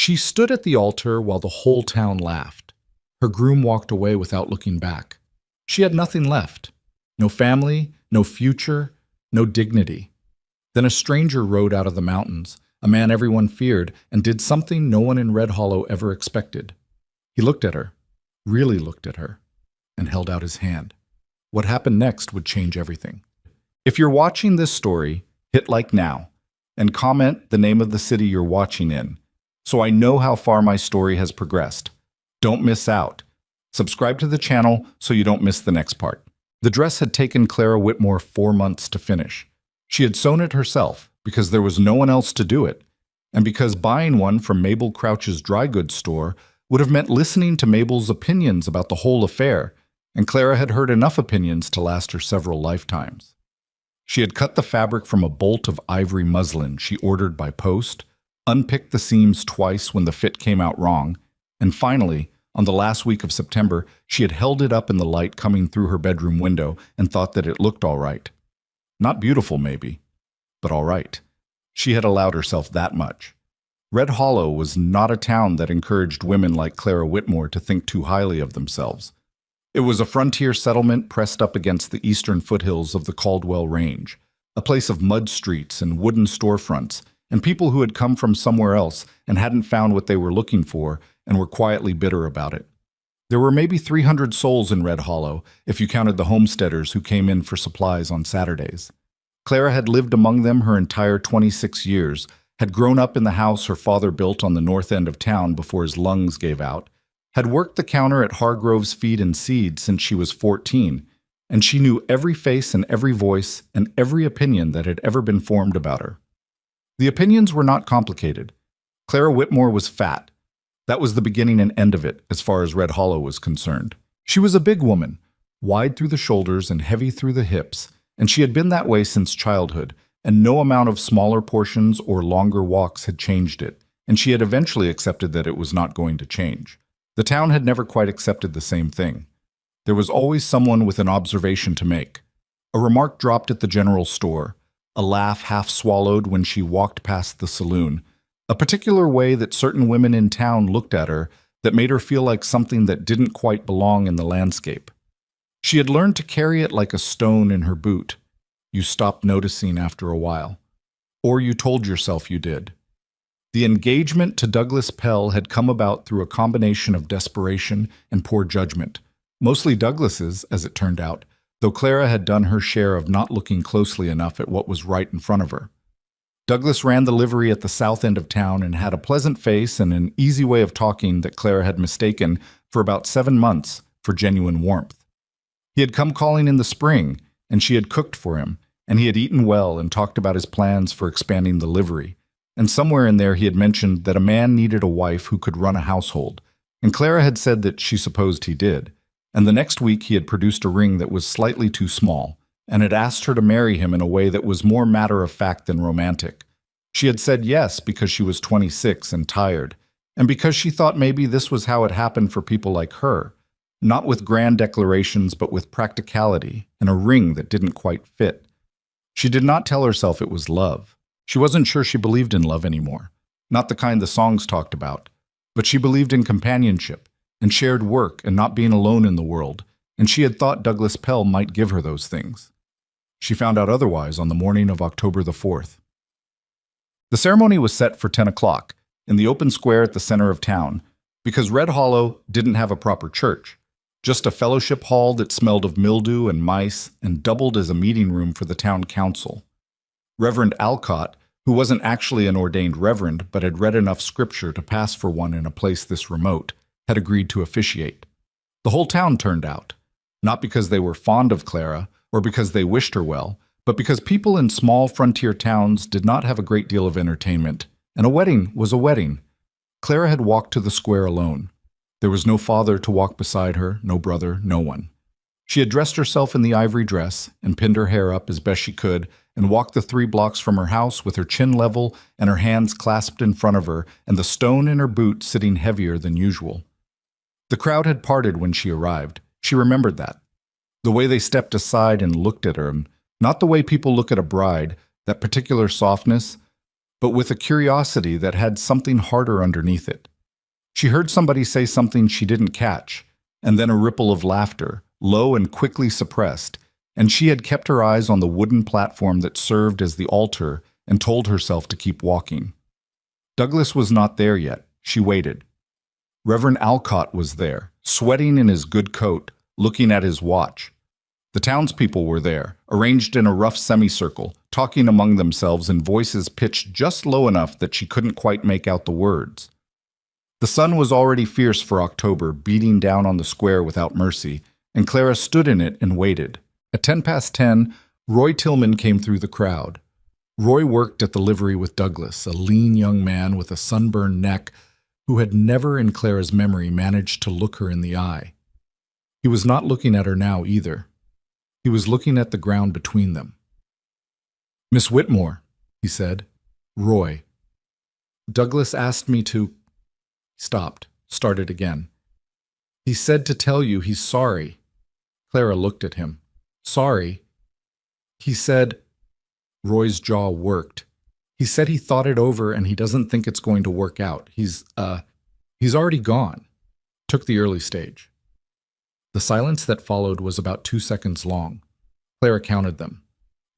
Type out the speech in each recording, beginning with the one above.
She stood at the altar while the whole town laughed. Her groom walked away without looking back. She had nothing left. No family, no future, no dignity. Then a stranger rode out of the mountains, a man everyone feared, and did something no one in Red Hollow ever expected. He looked at her, really looked at her, and held out his hand. What happened next would change everything. If you're watching this story, hit like now, and comment the name of the city you're watching in, so I know how far my story has progressed. Don't miss out. Subscribe to the channel so you don't miss the next part. The dress had taken Clara Whitmore 4 months to finish. She had sewn it herself because there was no one else to do it, and because buying one from Mabel Crouch's dry goods store would have meant listening to Mabel's opinions about the whole affair, and Clara had heard enough opinions to last her several lifetimes. She had cut the fabric from a bolt of ivory muslin she ordered by post, unpicked the seams twice when the fit came out wrong, and finally, on the last week of September, she had held it up in the light coming through her bedroom window and thought that it looked all right. Not beautiful, maybe, but all right. She had allowed herself that much. Red Hollow was not a town that encouraged women like Clara Whitmore to think too highly of themselves. It was a frontier settlement pressed up against the eastern foothills of the Caldwell Range, a place of mud streets and wooden storefronts, and people who had come from somewhere else and hadn't found what they were looking for and were quietly bitter about it. There were maybe 300 souls in Red Hollow, if you counted the homesteaders who came in for supplies on Saturdays. Clara had lived among them her entire 26 years, had grown up in the house her father built on the north end of town before his lungs gave out, had worked the counter at Hargrove's Feed and Seed since she was 14, and she knew every face and every voice and every opinion that had ever been formed about her. The opinions were not complicated. Clara Whitmore was fat. That was the beginning and end of it, as far as Red Hollow was concerned. She was a big woman, wide through the shoulders and heavy through the hips, and she had been that way since childhood, and no amount of smaller portions or longer walks had changed it, and she had eventually accepted that it was not going to change. The town had never quite accepted the same thing. There was always someone with an observation to make. A remark dropped at the general store, a laugh half swallowed when she walked past the saloon, a particular way that certain women in town looked at her that made her feel like something that didn't quite belong in the landscape. She had learned to carry it like a stone in her boot. You stopped noticing after a while. Or you told yourself you did. The engagement to Douglas Pell had come about through a combination of desperation and poor judgment, mostly Douglas's, as it turned out, though Clara had done her share of not looking closely enough at what was right in front of her. Douglas ran the livery at the south end of town and had a pleasant face and an easy way of talking that Clara had mistaken for about 7 months for genuine warmth. He had come calling in the spring, and she had cooked for him, and he had eaten well and talked about his plans for expanding the livery. And somewhere in there he had mentioned that a man needed a wife who could run a household, and Clara had said that she supposed he did. And the next week he had produced a ring that was slightly too small, and had asked her to marry him in a way that was more matter-of-fact than romantic. She had said yes because she was 26 and tired, and because she thought maybe this was how it happened for people like her, not with grand declarations but with practicality and a ring that didn't quite fit. She did not tell herself it was love. She wasn't sure she believed in love anymore, not the kind the songs talked about, but she believed in companionship and shared work and not being alone in the world, and she had thought Douglas Pell might give her those things. She found out otherwise on the morning of October the 4th. The ceremony was set for 10 o'clock in the open square at the center of town because Red Hollow didn't have a proper church, just a fellowship hall that smelled of mildew and mice and doubled as a meeting room for the town council. Reverend Alcott, who wasn't actually an ordained reverend but had read enough scripture to pass for one in a place this remote, had agreed to officiate. The whole town turned out, not because they were fond of Clara or because they wished her well, but because people in small frontier towns did not have a great deal of entertainment, and a wedding was a wedding. Clara had walked to the square alone. There was no father to walk beside her, no brother, no one. She had dressed herself in the ivory dress and pinned her hair up as best she could and walked the 3 blocks from her house with her chin level and her hands clasped in front of her and the stone in her boot sitting heavier than usual. The crowd had parted when she arrived. She remembered that. The way they stepped aside and looked at her, not the way people look at a bride, that particular softness, but with a curiosity that had something harder underneath it. She heard somebody say something she didn't catch, and then a ripple of laughter, low and quickly suppressed, and she had kept her eyes on the wooden platform that served as the altar and told herself to keep walking. Douglas was not there yet. She waited. Reverend Alcott was there, sweating in his good coat, looking at his watch. The townspeople were there, arranged in a rough semicircle, talking among themselves in voices pitched just low enough that she couldn't quite make out the words. The sun was already fierce for October, beating down on the square without mercy, and Clara stood in it and waited. At 10 past 10, Roy Tillman came through the crowd. Roy worked at the livery with Douglas, a lean young man with a sunburned neck who had never in Clara's memory managed to look her in the eye. He was not looking at her now either. He was looking at the ground between them. "Miss Whitmore," he said. "Roy. Douglas asked me to—" Stopped, started again. "He said to tell you he's sorry." Clara looked at him. "Sorry?" "He said—" Roy's jaw worked. "He said he thought it over and he doesn't think it's going to work out. He's already gone." Took the early stage. The silence that followed was about 2 seconds long. Clara counted them.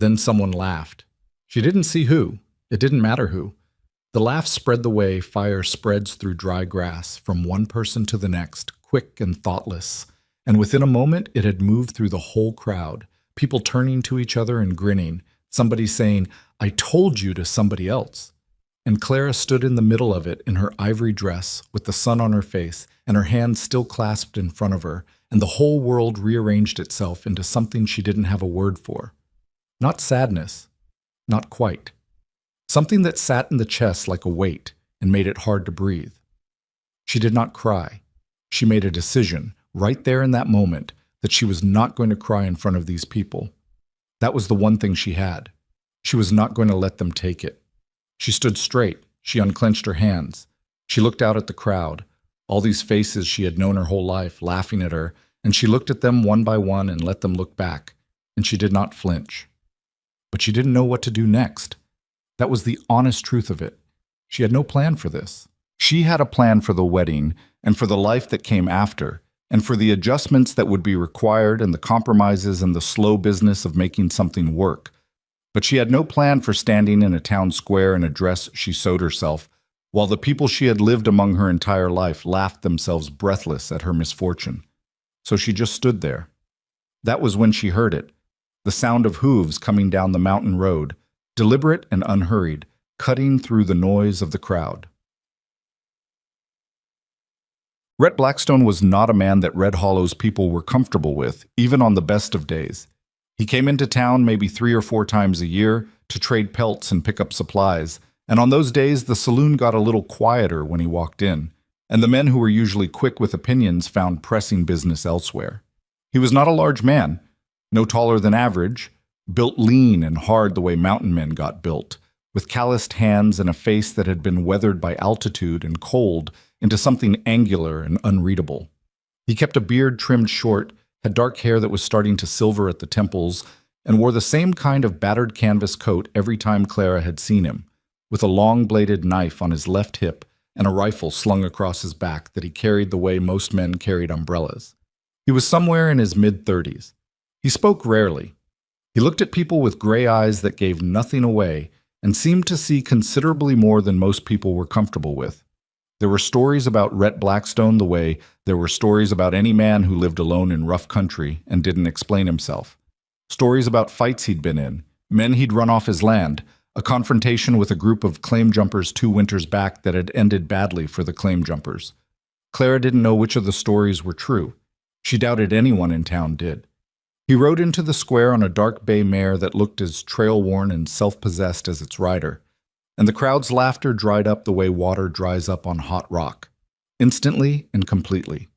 Then someone laughed. She didn't see who. It didn't matter who. The laugh spread the way fire spreads through dry grass, from one person to the next, quick and thoughtless. And within a moment, it had moved through the whole crowd, people turning to each other and grinning, somebody saying, "I told you," to somebody else. And Clara stood in the middle of it in her ivory dress, with the sun on her face, and her hands still clasped in front of her, and the whole world rearranged itself into something she didn't have a word for. Not sadness. Not quite. Something that sat in the chest like a weight and made it hard to breathe. She did not cry. She made a decision, right there in that moment, that she was not going to cry in front of these people. That was the one thing she had. She was not going to let them take it. She stood straight. She unclenched her hands. She looked out at the crowd, all these faces she had known her whole life, laughing at her, and she looked at them one by one and let them look back, and she did not flinch. But she didn't know what to do next. That was the honest truth of it. She had no plan for this. She had a plan for the wedding and for the life that came after, and for the adjustments that would be required and the compromises and the slow business of making something work. But she had no plan for standing in a town square in a dress she sewed herself, while the people she had lived among her entire life laughed themselves breathless at her misfortune. So she just stood there. That was when she heard it, the sound of hooves coming down the mountain road, deliberate and unhurried, cutting through the noise of the crowd. Rhett Blackstone was not a man that Red Hollow's people were comfortable with, even on the best of days. He came into town maybe 3 or 4 times a year to trade pelts and pick up supplies, and on those days the saloon got a little quieter when he walked in, and the men who were usually quick with opinions found pressing business elsewhere. He was not a large man, no taller than average, built lean and hard the way mountain men got built, with calloused hands and a face that had been weathered by altitude and cold into something angular and unreadable. He kept a beard trimmed short, had dark hair that was starting to silver at the temples, and wore the same kind of battered canvas coat every time Clara had seen him, with a long-bladed knife on his left hip and a rifle slung across his back that he carried the way most men carried umbrellas. He was somewhere in his mid-30s. He spoke rarely. He looked at people with gray eyes that gave nothing away and seemed to see considerably more than most people were comfortable with. There were stories about Rhett Blackstone the way there were stories about any man who lived alone in rough country and didn't explain himself. Stories about fights he'd been in, men he'd run off his land, a confrontation with a group of claim jumpers 2 winters back that had ended badly for the claim jumpers. Clara didn't know which of the stories were true. She doubted anyone in town did. He rode into the square on a dark bay mare that looked as trail-worn and self-possessed as its rider, and the crowd's laughter dried up the way water dries up on hot rock, instantly and completely.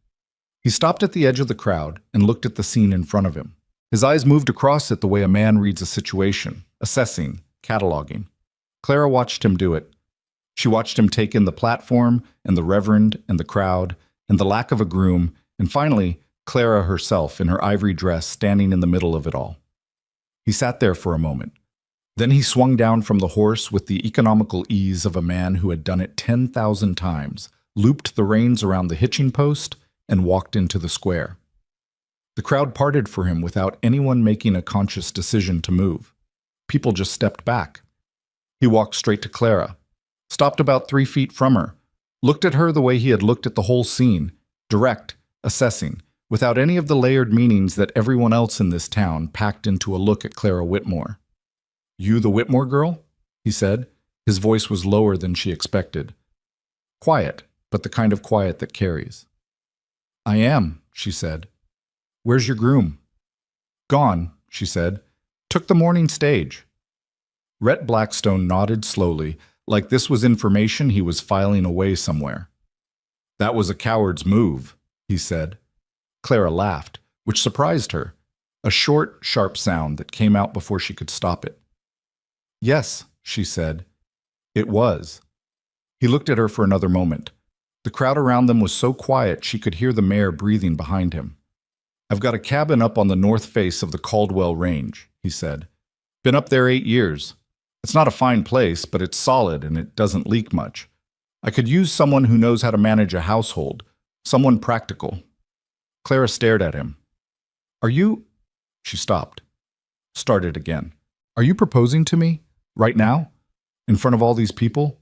He stopped at the edge of the crowd and looked at the scene in front of him. His eyes moved across it the way a man reads a situation, assessing, cataloging. Clara watched him do it. She watched him take in the platform and the reverend and the crowd and the lack of a groom, and finally, Clara herself in her ivory dress standing in the middle of it all. He sat there for a moment, Then he swung down from the horse with the economical ease of a man who had done it 10,000 times, looped the reins around the hitching post, and walked into the square. The crowd parted for him without anyone making a conscious decision to move. People just stepped back. He walked straight to Clara, stopped about 3 feet from her, looked at her the way he had looked at the whole scene, direct, assessing, without any of the layered meanings that everyone else in this town packed into a look at Clara Whitmore. "You the Whitmore girl?" he said. His voice was lower than she expected. Quiet, but the kind of quiet that carries. "I am," she said. "Where's your groom?" "Gone," she said. "Took the morning stage." Rhett Blackstone nodded slowly, like this was information he was filing away somewhere. "That was a coward's move," he said. Clara laughed, which surprised her, a short, sharp sound that came out before she could stop it. "Yes," she said. "It was." He looked at her for another moment. The crowd around them was so quiet she could hear the mayor breathing behind him. "I've got a cabin up on the north face of the Caldwell Range," he said. "Been up there 8 years. It's not a fine place, but it's solid and it doesn't leak much. I could use someone who knows how to manage a household, someone practical." Clara stared at him. "Are you—" She stopped. Started again. "Are you proposing to me? Right now? In front of all these people?"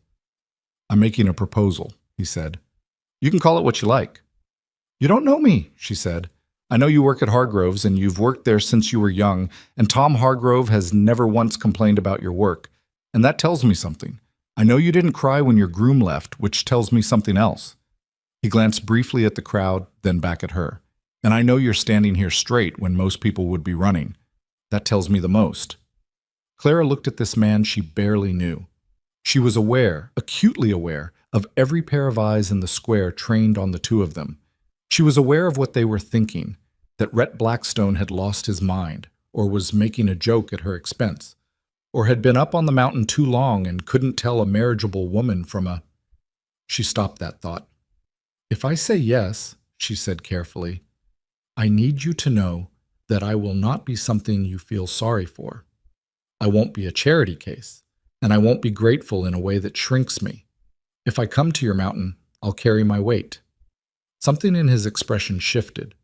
"I'm making a proposal," he said. "You can call it what you like." "You don't know me," she said. "I know you work at Hargrove's and you've worked there since you were young, and Tom Hargrove has never once complained about your work. And that tells me something. I know you didn't cry when your groom left, which tells me something else." He glanced briefly at the crowd, then back at her. "And I know you're standing here straight when most people would be running. That tells me the most." Clara looked at this man she barely knew. She was aware, acutely aware, of every pair of eyes in the square trained on the two of them. She was aware of what they were thinking, that Rhett Blackstone had lost his mind, or was making a joke at her expense, or had been up on the mountain too long and couldn't tell a marriageable woman from a— She stopped that thought. "If I say yes," she said carefully, "I need you to know that I will not be something you feel sorry for. I won't be a charity case, and I won't be grateful in a way that shrinks me. If I come to your mountain, I'll carry my weight." Something in his expression shifted.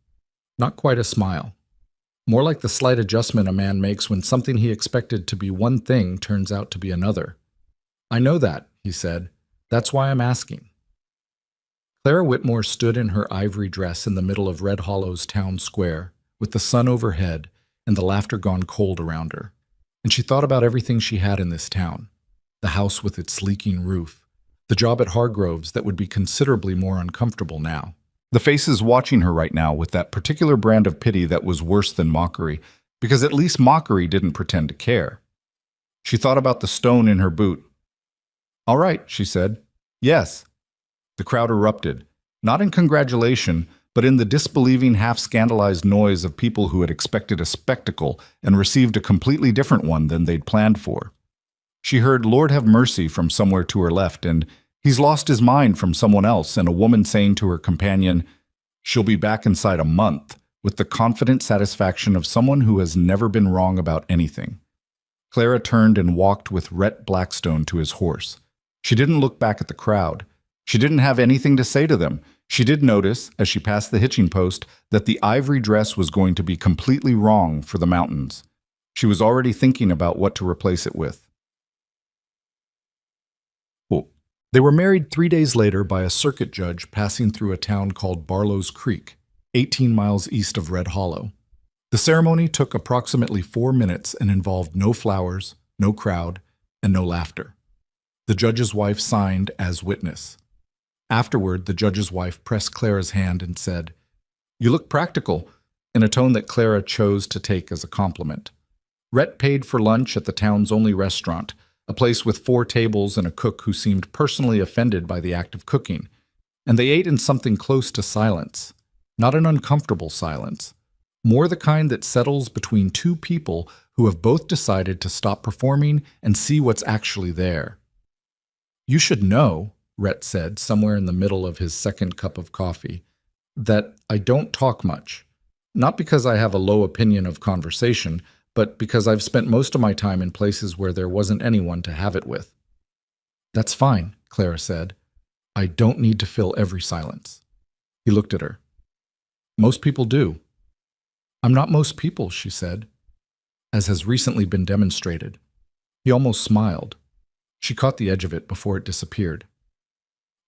Not quite a smile. More like the slight adjustment a man makes when something he expected to be one thing turns out to be another. "I know that," he said. "That's why I'm asking." Clara Whitmore stood in her ivory dress in the middle of Red Hollow's town square, with the sun overhead and the laughter gone cold around her. And she thought about everything she had in this town. The house with its leaking roof. The job at Hargrove's that would be considerably more uncomfortable now. The faces watching her right now with that particular brand of pity that was worse than mockery, because at least mockery didn't pretend to care. She thought about the stone in her boot. "All right," she said. "Yes." The crowd erupted, not in congratulation, but in the disbelieving, half-scandalized noise of people who had expected a spectacle and received a completely different one than they'd planned for. She heard "Lord have mercy" from somewhere to her left, and "He's lost his mind" from someone else, and a woman saying to her companion, "She'll be back inside a month," with the confident satisfaction of someone who has never been wrong about anything. Clara turned and walked with Rhett Blackstone to his horse. She didn't look back at the crowd. She didn't have anything to say to them. She did notice, as she passed the hitching post, that the ivory dress was going to be completely wrong for the mountains. She was already thinking about what to replace it with. They were married 3 days later by a circuit judge passing through a town called Barlow's Creek, 18 miles east of Red Hollow. The ceremony took approximately 4 minutes and involved no flowers, no crowd, and no laughter. The judge's wife signed as witness. Afterward, the judge's wife pressed Clara's hand and said, "You look practical," in a tone that Clara chose to take as a compliment. Rhett paid for lunch at the town's only restaurant, a place with 4 tables and a cook who seemed personally offended by the act of cooking, and they ate in something close to silence, not an uncomfortable silence, more the kind that settles between two people who have both decided to stop performing and see what's actually there. "You should know," Rhett said somewhere in the middle of his second cup of coffee, "that I don't talk much. Not because I have a low opinion of conversation, but because I've spent most of my time in places where there wasn't anyone to have it with. That's fine, Clara said. I don't need to fill every silence. He looked at her. Most people do. I'm not most people, she said, as has recently been demonstrated. He almost smiled. She caught the edge of it before it disappeared.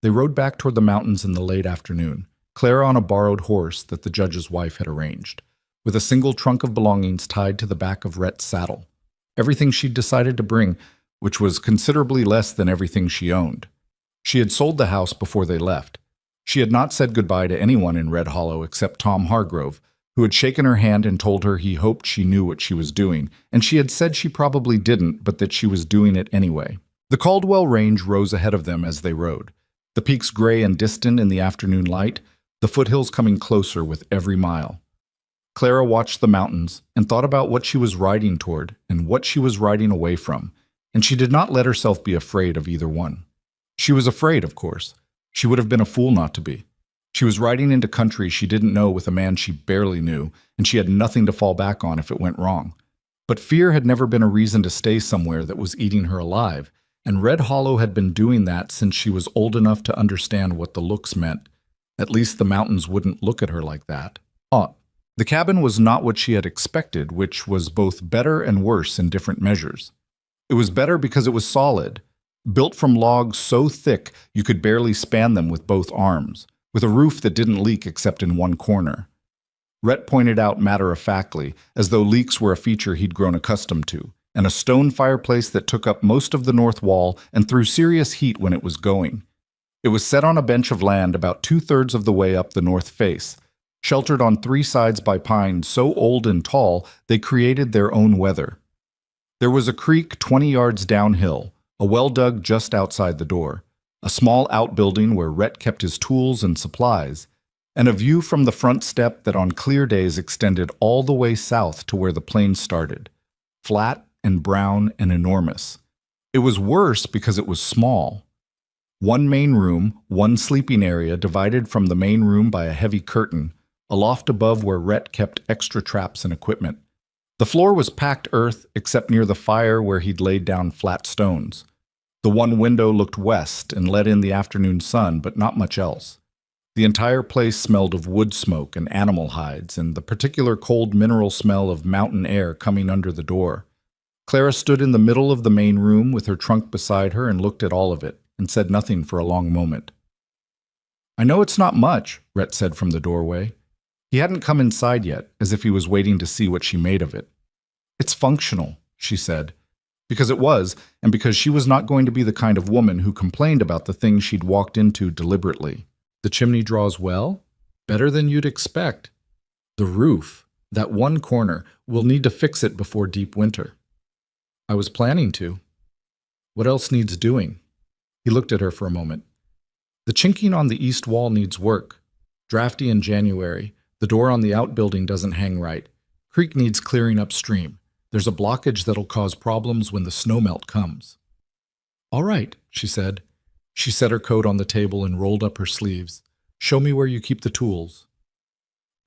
They rode back toward the mountains in the late afternoon, Clara on a borrowed horse that the judge's wife had arranged, with a single trunk of belongings tied to the back of Rhett's saddle. Everything she'd decided to bring, which was considerably less than everything she owned. She had sold the house before they left. She had not said goodbye to anyone in Red Hollow except Tom Hargrove, who had shaken her hand and told her he hoped she knew what she was doing, and she had said she probably didn't, but that she was doing it anyway. The Caldwell Range rose ahead of them as they rode, the peaks gray and distant in the afternoon light, the foothills coming closer with every mile. Clara watched the mountains and thought about what she was riding toward and what she was riding away from, and she did not let herself be afraid of either one. She was afraid, of course. She would have been a fool not to be. She was riding into country she didn't know with a man she barely knew, and she had nothing to fall back on if it went wrong. But fear had never been a reason to stay somewhere that was eating her alive, and Red Hollow had been doing that since she was old enough to understand what the looks meant. At least the mountains wouldn't look at her like that. The cabin was not what she had expected, which was both better and worse in different measures. It was better because it was solid, built from logs so thick you could barely span them with both arms, with a roof that didn't leak except in one corner. Rhett pointed out matter-of-factly, as though leaks were a feature he'd grown accustomed to, and a stone fireplace that took up most of the north wall and threw serious heat when it was going. It was set on a bench of land about 2/3 of the way up the north face, sheltered on 3 sides by pines so old and tall they created their own weather. There was a creek 20 yards downhill, a well dug just outside the door, a small outbuilding where Rhett kept his tools and supplies, and a view from the front step that on clear days extended all the way south to where the plains started, flat and brown and enormous. It was worse because it was small. One main room, one sleeping area divided from the main room by a heavy curtain, a loft above where Rhett kept extra traps and equipment. The floor was packed earth except near the fire where he'd laid down flat stones. The one window looked west and let in the afternoon sun, but not much else. The entire place smelled of wood smoke and animal hides and the particular cold mineral smell of mountain air coming under the door. Clara stood in the middle of the main room with her trunk beside her and looked at all of it, and said nothing for a long moment. I know it's not much, Rhett said from the doorway. He hadn't come inside yet, as if he was waiting to see what she made of it. It's functional, she said, because it was, and because she was not going to be the kind of woman who complained about the things she'd walked into deliberately. The chimney draws well? Better than you'd expect. The roof, that one corner, we'll need to fix it before deep winter. I was planning to. What else needs doing? He looked at her for a moment. The chinking on the east wall needs work. Drafty in January. The door on the outbuilding doesn't hang right. Creek needs clearing upstream. There's a blockage that'll cause problems when the snowmelt comes. All right, she said. She set her coat on the table and rolled up her sleeves. Show me where you keep the tools.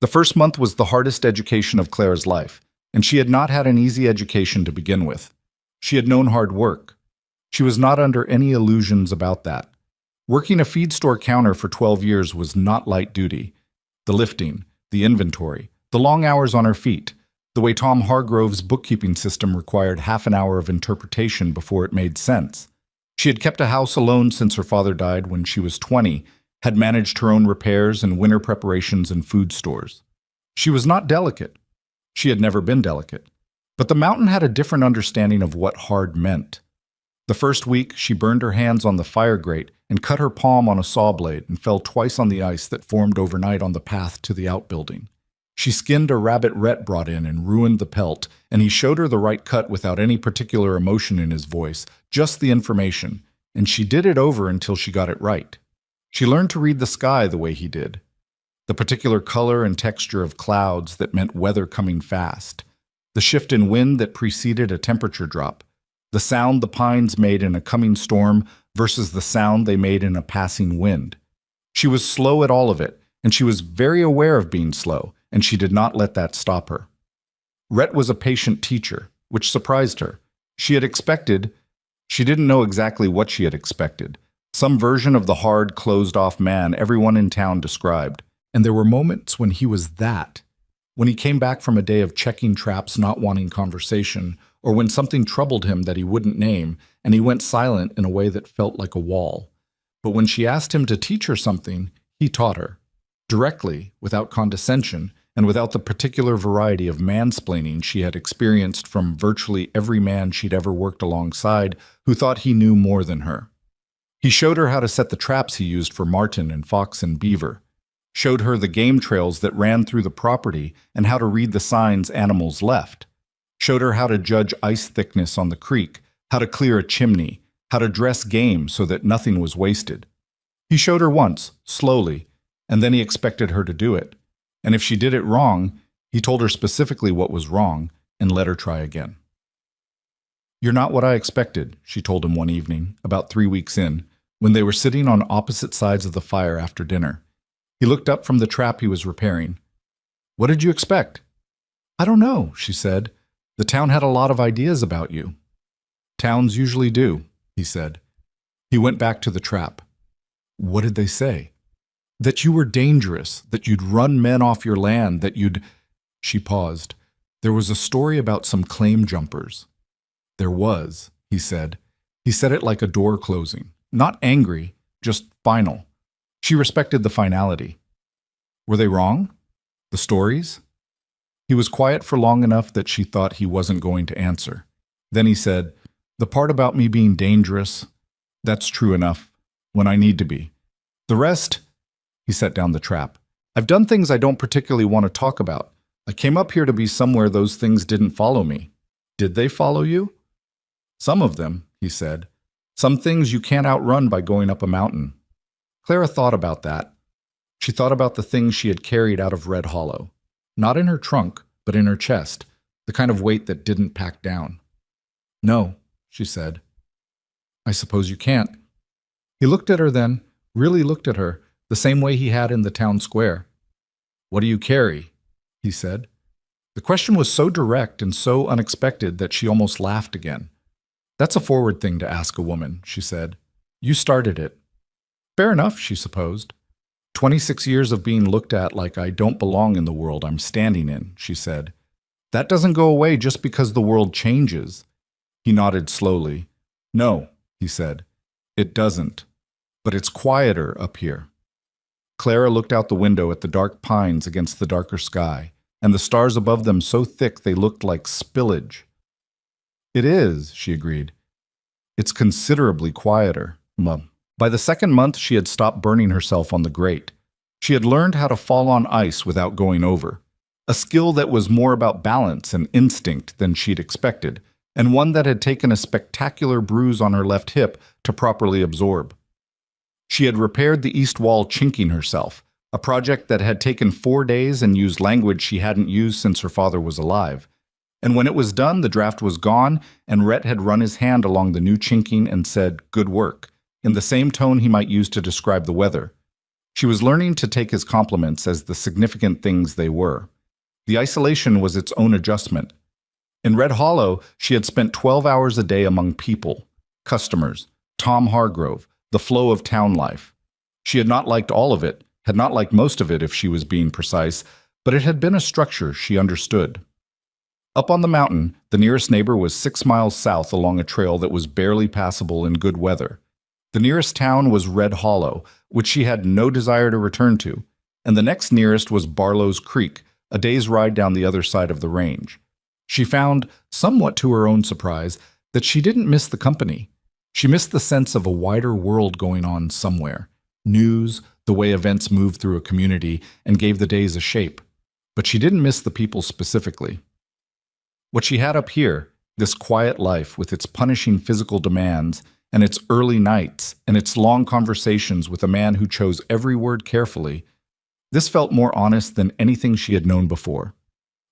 The first month was the hardest education of Clara's life, and she had not had an easy education to begin with. She had known hard work. She was not under any illusions about that. Working a feed store counter for 12 years was not light duty. The lifting, the inventory, the long hours on her feet, the way Tom Hargrove's bookkeeping system required half an hour of interpretation before it made sense. She had kept a house alone since her father died when she was 20, had managed her own repairs and winter preparations in food stores. She was not delicate. She had never been delicate. But the mountain had a different understanding of what hard meant. The first week, she burned her hands on the fire grate and cut her palm on a saw blade and fell twice on the ice that formed overnight on the path to the outbuilding. She skinned a rabbit Rhett brought in and ruined the pelt, and he showed her the right cut without any particular emotion in his voice, just the information, and she did it over until she got it right. She learned to read the sky the way he did. The particular color and texture of clouds that meant weather coming fast. The shift in wind that preceded a temperature drop. The sound the pines made in a coming storm versus the sound they made in a passing wind. She was slow at all of it, and she was very aware of being slow, and she did not let that stop her. Rhett was a patient teacher, which surprised her. She didn't know exactly what she had expected. Some version of the hard, closed-off man everyone in town described. And there were moments when he was that. When he came back from a day of checking traps, not wanting conversation, or when something troubled him that he wouldn't name, and he went silent in a way that felt like a wall. But when she asked him to teach her something, he taught her. Directly, without condescension, and without the particular variety of mansplaining she had experienced from virtually every man she'd ever worked alongside who thought he knew more than her. He showed her how to set the traps he used for marten and fox and beaver, showed her the game trails that ran through the property and how to read the signs animals left, showed her how to judge ice thickness on the creek, how to clear a chimney, how to dress game so that nothing was wasted. He showed her once, slowly, and then he expected her to do it. And if she did it wrong, he told her specifically what was wrong and let her try again. "You're not what I expected," she told him one evening, about 3 weeks in, when they were sitting on opposite sides of the fire after dinner. He looked up from the trap he was repairing. "What did you expect?" "I don't know," she said. "The town had a lot of ideas about you." "Towns usually do," he said. He went back to the trap. "What did they say?" "That you were dangerous, that you'd run men off your land, that you'd—" She paused. "There was a story about some claim jumpers." "There was," he said. He said it like a door closing. Not angry, just final. She respected the finality. "Were they wrong? The stories?" He was quiet for long enough that she thought he wasn't going to answer. Then he said, "The part about me being dangerous, that's true enough, when I need to be. The rest—" He set down the trap. "I've done things I don't particularly want to talk about. I came up here to be somewhere those things didn't follow me." "Did they follow you?" "Some of them," he said. "Some things you can't outrun by going up a mountain." Clara thought about that. She thought about the things she had carried out of Red Hollow. Not in her trunk, but in her chest, the kind of weight that didn't pack down. "No," she said. "I suppose you can't." He looked at her then, really looked at her, the same way he had in the town square. "What do you carry?" he said. The question was so direct and so unexpected that she almost laughed again. "That's a forward thing to ask a woman," she said. "You started it." Fair enough, she supposed. 26 years of being looked at like I don't belong in the world I'm standing in, she said. That doesn't go away just because the world changes. He nodded slowly. No, he said. It doesn't. But it's quieter up here. Clara looked out the window at the dark pines against the darker sky, and the stars above them so thick they looked like spillage. It is, she agreed. It's considerably quieter, Mum. By the second month, she had stopped burning herself on the grate. She had learned how to fall on ice without going over, a skill that was more about balance and instinct than she'd expected, and one that had taken a spectacular bruise on her left hip to properly absorb. She had repaired the east wall chinking herself, a project that had taken 4 days and used language she hadn't used since her father was alive. And when it was done, the draft was gone, and Rhett had run his hand along the new chinking and said, "Good work," in the same tone he might use to describe the weather. She was learning to take his compliments as the significant things they were. The isolation was its own adjustment. In Red Hollow, she had spent 12 hours a day among people, customers, Tom Hargrove, the flow of town life. She had not liked all of it, had not liked most of it if she was being precise, but it had been a structure she understood. Up on the mountain, the nearest neighbor was 6 miles south along a trail that was barely passable in good weather. The nearest town was Red Hollow, which she had no desire to return to, and the next nearest was Barlow's Creek, a day's ride down the other side of the range. She found, somewhat to her own surprise, that she didn't miss the company. She missed the sense of a wider world going on somewhere, news, the way events moved through a community and gave the days a shape. But she didn't miss the people specifically. What she had up here, this quiet life with its punishing physical demands, and its early nights, and its long conversations with a man who chose every word carefully, this felt more honest than anything she had known before.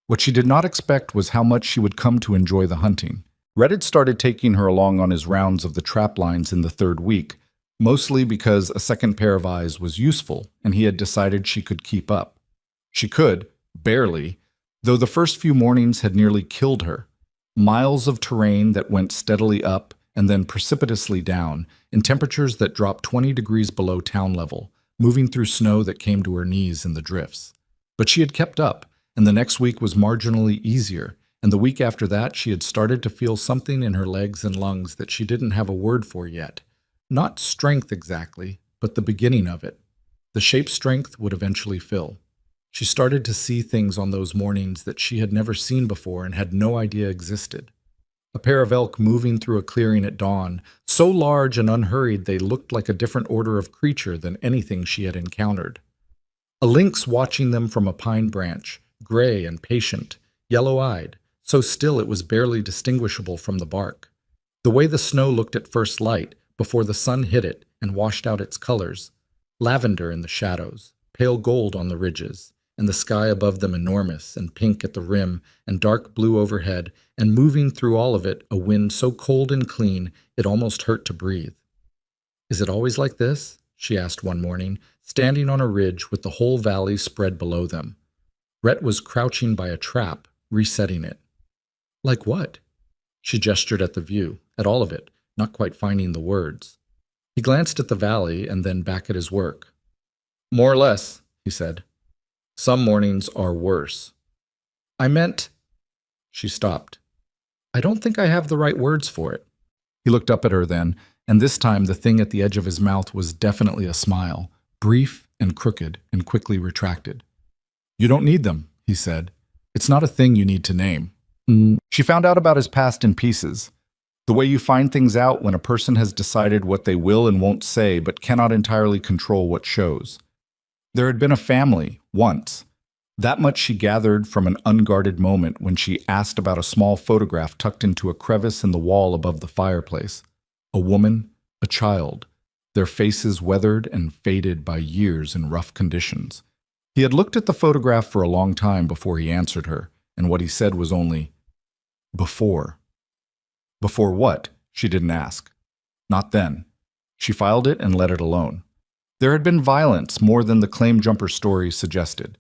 What she did not expect was how much she would come to enjoy the hunting. Red had started taking her along on his rounds of the trap lines in the 3rd week, mostly because a second pair of eyes was useful, and he had decided she could keep up. She could, barely, though the first few mornings had nearly killed her. Miles of terrain that went steadily up and then precipitously down, in temperatures that dropped 20 degrees below town level, moving through snow that came to her knees in the drifts. But she had kept up, and the next week was marginally easier, and the week after that she had started to feel something in her legs and lungs that she didn't have a word for yet. Not strength exactly, but the beginning of it. The shape strength would eventually fill. She started to see things on those mornings that she had never seen before and had no idea existed. A pair of elk moving through a clearing at dawn, so large and unhurried they looked like a different order of creature than anything she had encountered. A lynx watching them from a pine branch, gray and patient, yellow-eyed, so still it was barely distinguishable from the bark. The way the snow looked at first light, before the sun hit it and washed out its colors, lavender in the shadows, pale gold on the ridges, and the sky above them enormous and pink at the rim and dark blue overhead, and moving through all of it a wind so cold and clean it almost hurt to breathe. "Is it always like this?" she asked one morning, standing on a ridge with the whole valley spread below them. Rhett was crouching by a trap, resetting it. "Like what?" She gestured at the view, at all of it, not quite finding the words. He glanced at the valley and then back at his work. "More or less," he said. "Some mornings are worse." "I meant—" She stopped. "I don't think I have the right words for it." He looked up at her then, and this time the thing at the edge of his mouth was definitely a smile, brief and crooked and quickly retracted. "You don't need them," he said. "It's not a thing you need to name." She found out about his past in pieces. The way you find things out when a person has decided what they will and won't say but cannot entirely control what shows. There had been a family, once. That much she gathered from an unguarded moment when she asked about a small photograph tucked into a crevice in the wall above the fireplace. A woman, a child, their faces weathered and faded by years in rough conditions. He had looked at the photograph for a long time before he answered her, and what he said was only, "Before." Before what? She didn't ask. Not then. She filed it and let it alone. There had been violence more than the claim jumper story suggested.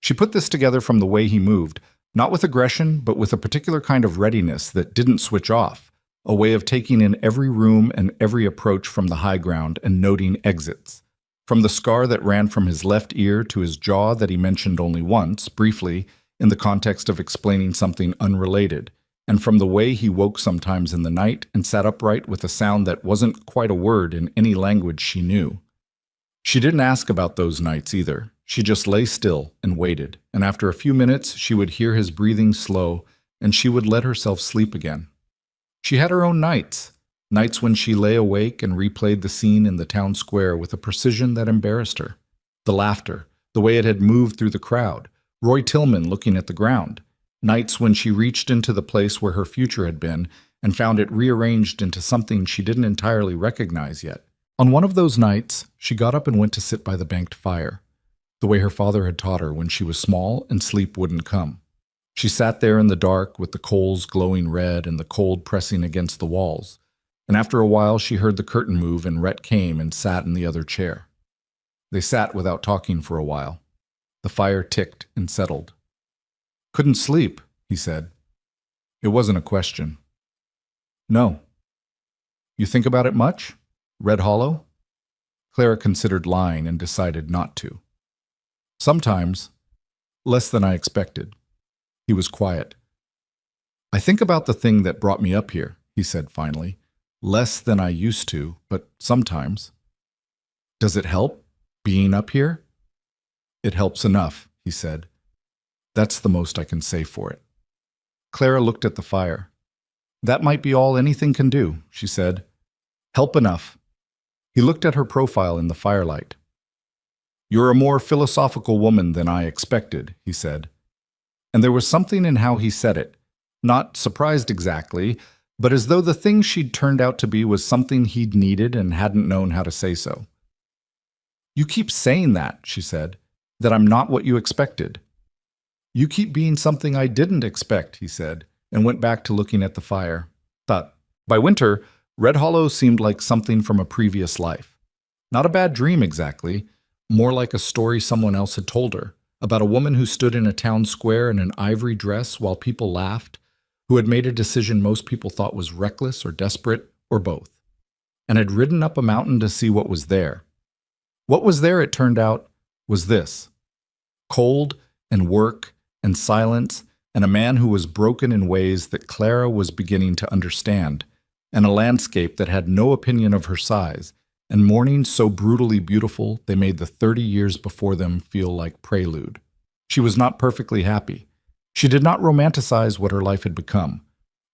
She put this together from the way he moved, not with aggression, but with a particular kind of readiness that didn't switch off, a way of taking in every room and every approach from the high ground and noting exits. From the scar that ran from his left ear to his jaw that he mentioned only once, briefly, in the context of explaining something unrelated, and from the way he woke sometimes in the night and sat upright with a sound that wasn't quite a word in any language she knew. She didn't ask about those nights either. She just lay still and waited, and after a few minutes she would hear his breathing slow, and she would let herself sleep again. She had her own nights when she lay awake and replayed the scene in the town square with a precision that embarrassed her. The laughter, the way it had moved through the crowd, Roy Tillman looking at the ground. Nights when she reached into the place where her future had been and found it rearranged into something she didn't entirely recognize yet. On one of those nights, she got up and went to sit by the banked fire, the way her father had taught her when she was small and sleep wouldn't come. She sat there in the dark with the coals glowing red and the cold pressing against the walls, and after a while she heard the curtain move and Rhett came and sat in the other chair. They sat without talking for a while. The fire ticked and settled. "Couldn't sleep," he said. It wasn't a question. "No." "You think about it much? Red Hollow?" Clara considered lying and decided not to. "Sometimes. Less than I expected." He was quiet. "I think about the thing that brought me up here," he said finally. "Less than I used to, but sometimes." "Does it help, being up here?" "It helps enough," he said. "That's the most I can say for it." Clara looked at the fire. "That might be all anything can do," she said. "Help enough." He looked at her profile in the firelight. "You're a more philosophical woman than I expected," he said. And there was something in how he said it, not surprised exactly, but as though the thing she'd turned out to be was something he'd needed and hadn't known how to say so. "You keep saying that," she said, "that I'm not what you expected." "You keep being something I didn't expect," he said, and went back to looking at the fire. Thought, by winter, Red Hollow seemed like something from a previous life. Not a bad dream exactly, more like a story someone else had told her. about a woman who stood in a town square in an ivory dress while people laughed, who had made a decision most people thought was reckless or desperate or both, and had ridden up a mountain to see what was there. What was there, it turned out, was this: cold and work and silence, and a man who was broken in ways that Clara was beginning to understand, and a landscape that had no opinion of her size, and mornings so brutally beautiful they made the 30 years before them feel like prelude. She was not perfectly happy. She did not romanticize what her life had become.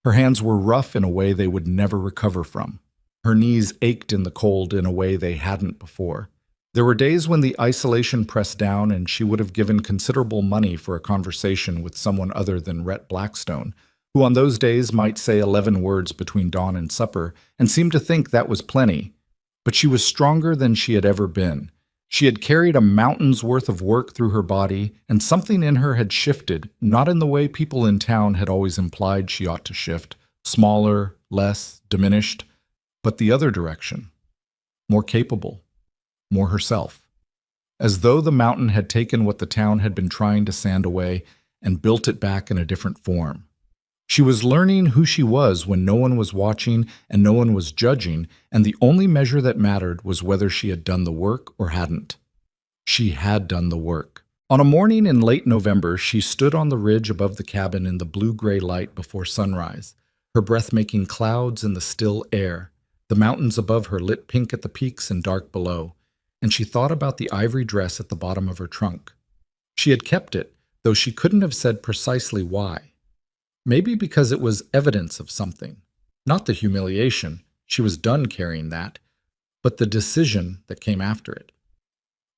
Her hands were rough in a way they would never recover from. Her knees ached in the cold in a way they hadn't before. There were days when the isolation pressed down and she would have given considerable money for a conversation with someone other than Rhett Blackstone, who on those days might say 11 words between dawn and supper and seemed to think that was plenty. But she was stronger than she had ever been. She had carried a mountain's worth of work through her body, and something in her had shifted, not in the way people in town had always implied she ought to shift, smaller, less, diminished, but the other direction, more capable, more herself. As though the mountain had taken what the town had been trying to sand away and built it back in a different form. She was learning who she was when no one was watching and no one was judging, and the only measure that mattered was whether she had done the work or hadn't. She had done the work. On a morning in late November, she stood on the ridge above the cabin in the blue-gray light before sunrise, her breath making clouds in the still air. The mountains above her lit pink at the peaks and dark below, and she thought about the ivory dress at the bottom of her trunk. She had kept it, though she couldn't have said precisely why. Maybe because it was evidence of something. Not the humiliation, she was done carrying that, but the decision that came after it.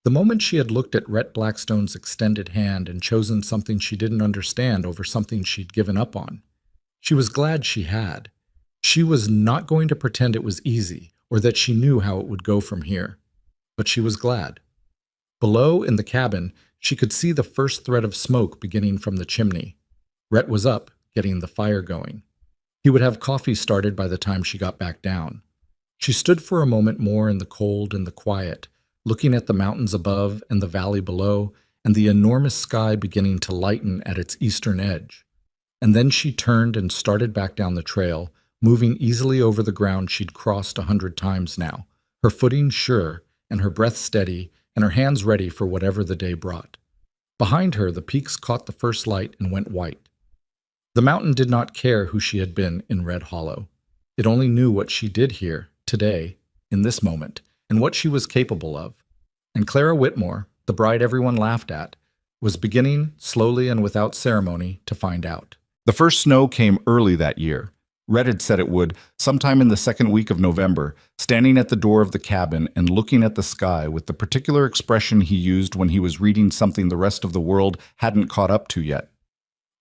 The moment she had looked at Rhett Blackstone's extended hand and chosen something she didn't understand over something she'd given up on, she was glad she had. She was not going to pretend it was easy or that she knew how it would go from here, but she was glad. Below, in the cabin, she could see the first thread of smoke beginning from the chimney. Rhett was up, getting the fire going. He would have coffee started by the time she got back down. She stood for a moment more in the cold and the quiet, looking at the mountains above and the valley below, and the enormous sky beginning to lighten at its eastern edge. And then she turned and started back down the trail, moving easily over the ground she'd crossed 100 times now, her footing sure, and her breath steady, and her hands ready for whatever the day brought. Behind her, the peaks caught the first light and went white. The mountain did not care who she had been in Red Hollow. It only knew what she did here, today, in this moment, and what she was capable of. And Clara Whitmore, the bride everyone laughed at, was beginning, slowly and without ceremony, to find out. The first snow came early that year. Rhett had said it would, sometime in the second week of November, standing at the door of the cabin and looking at the sky with the particular expression he used when he was reading something the rest of the world hadn't caught up to yet.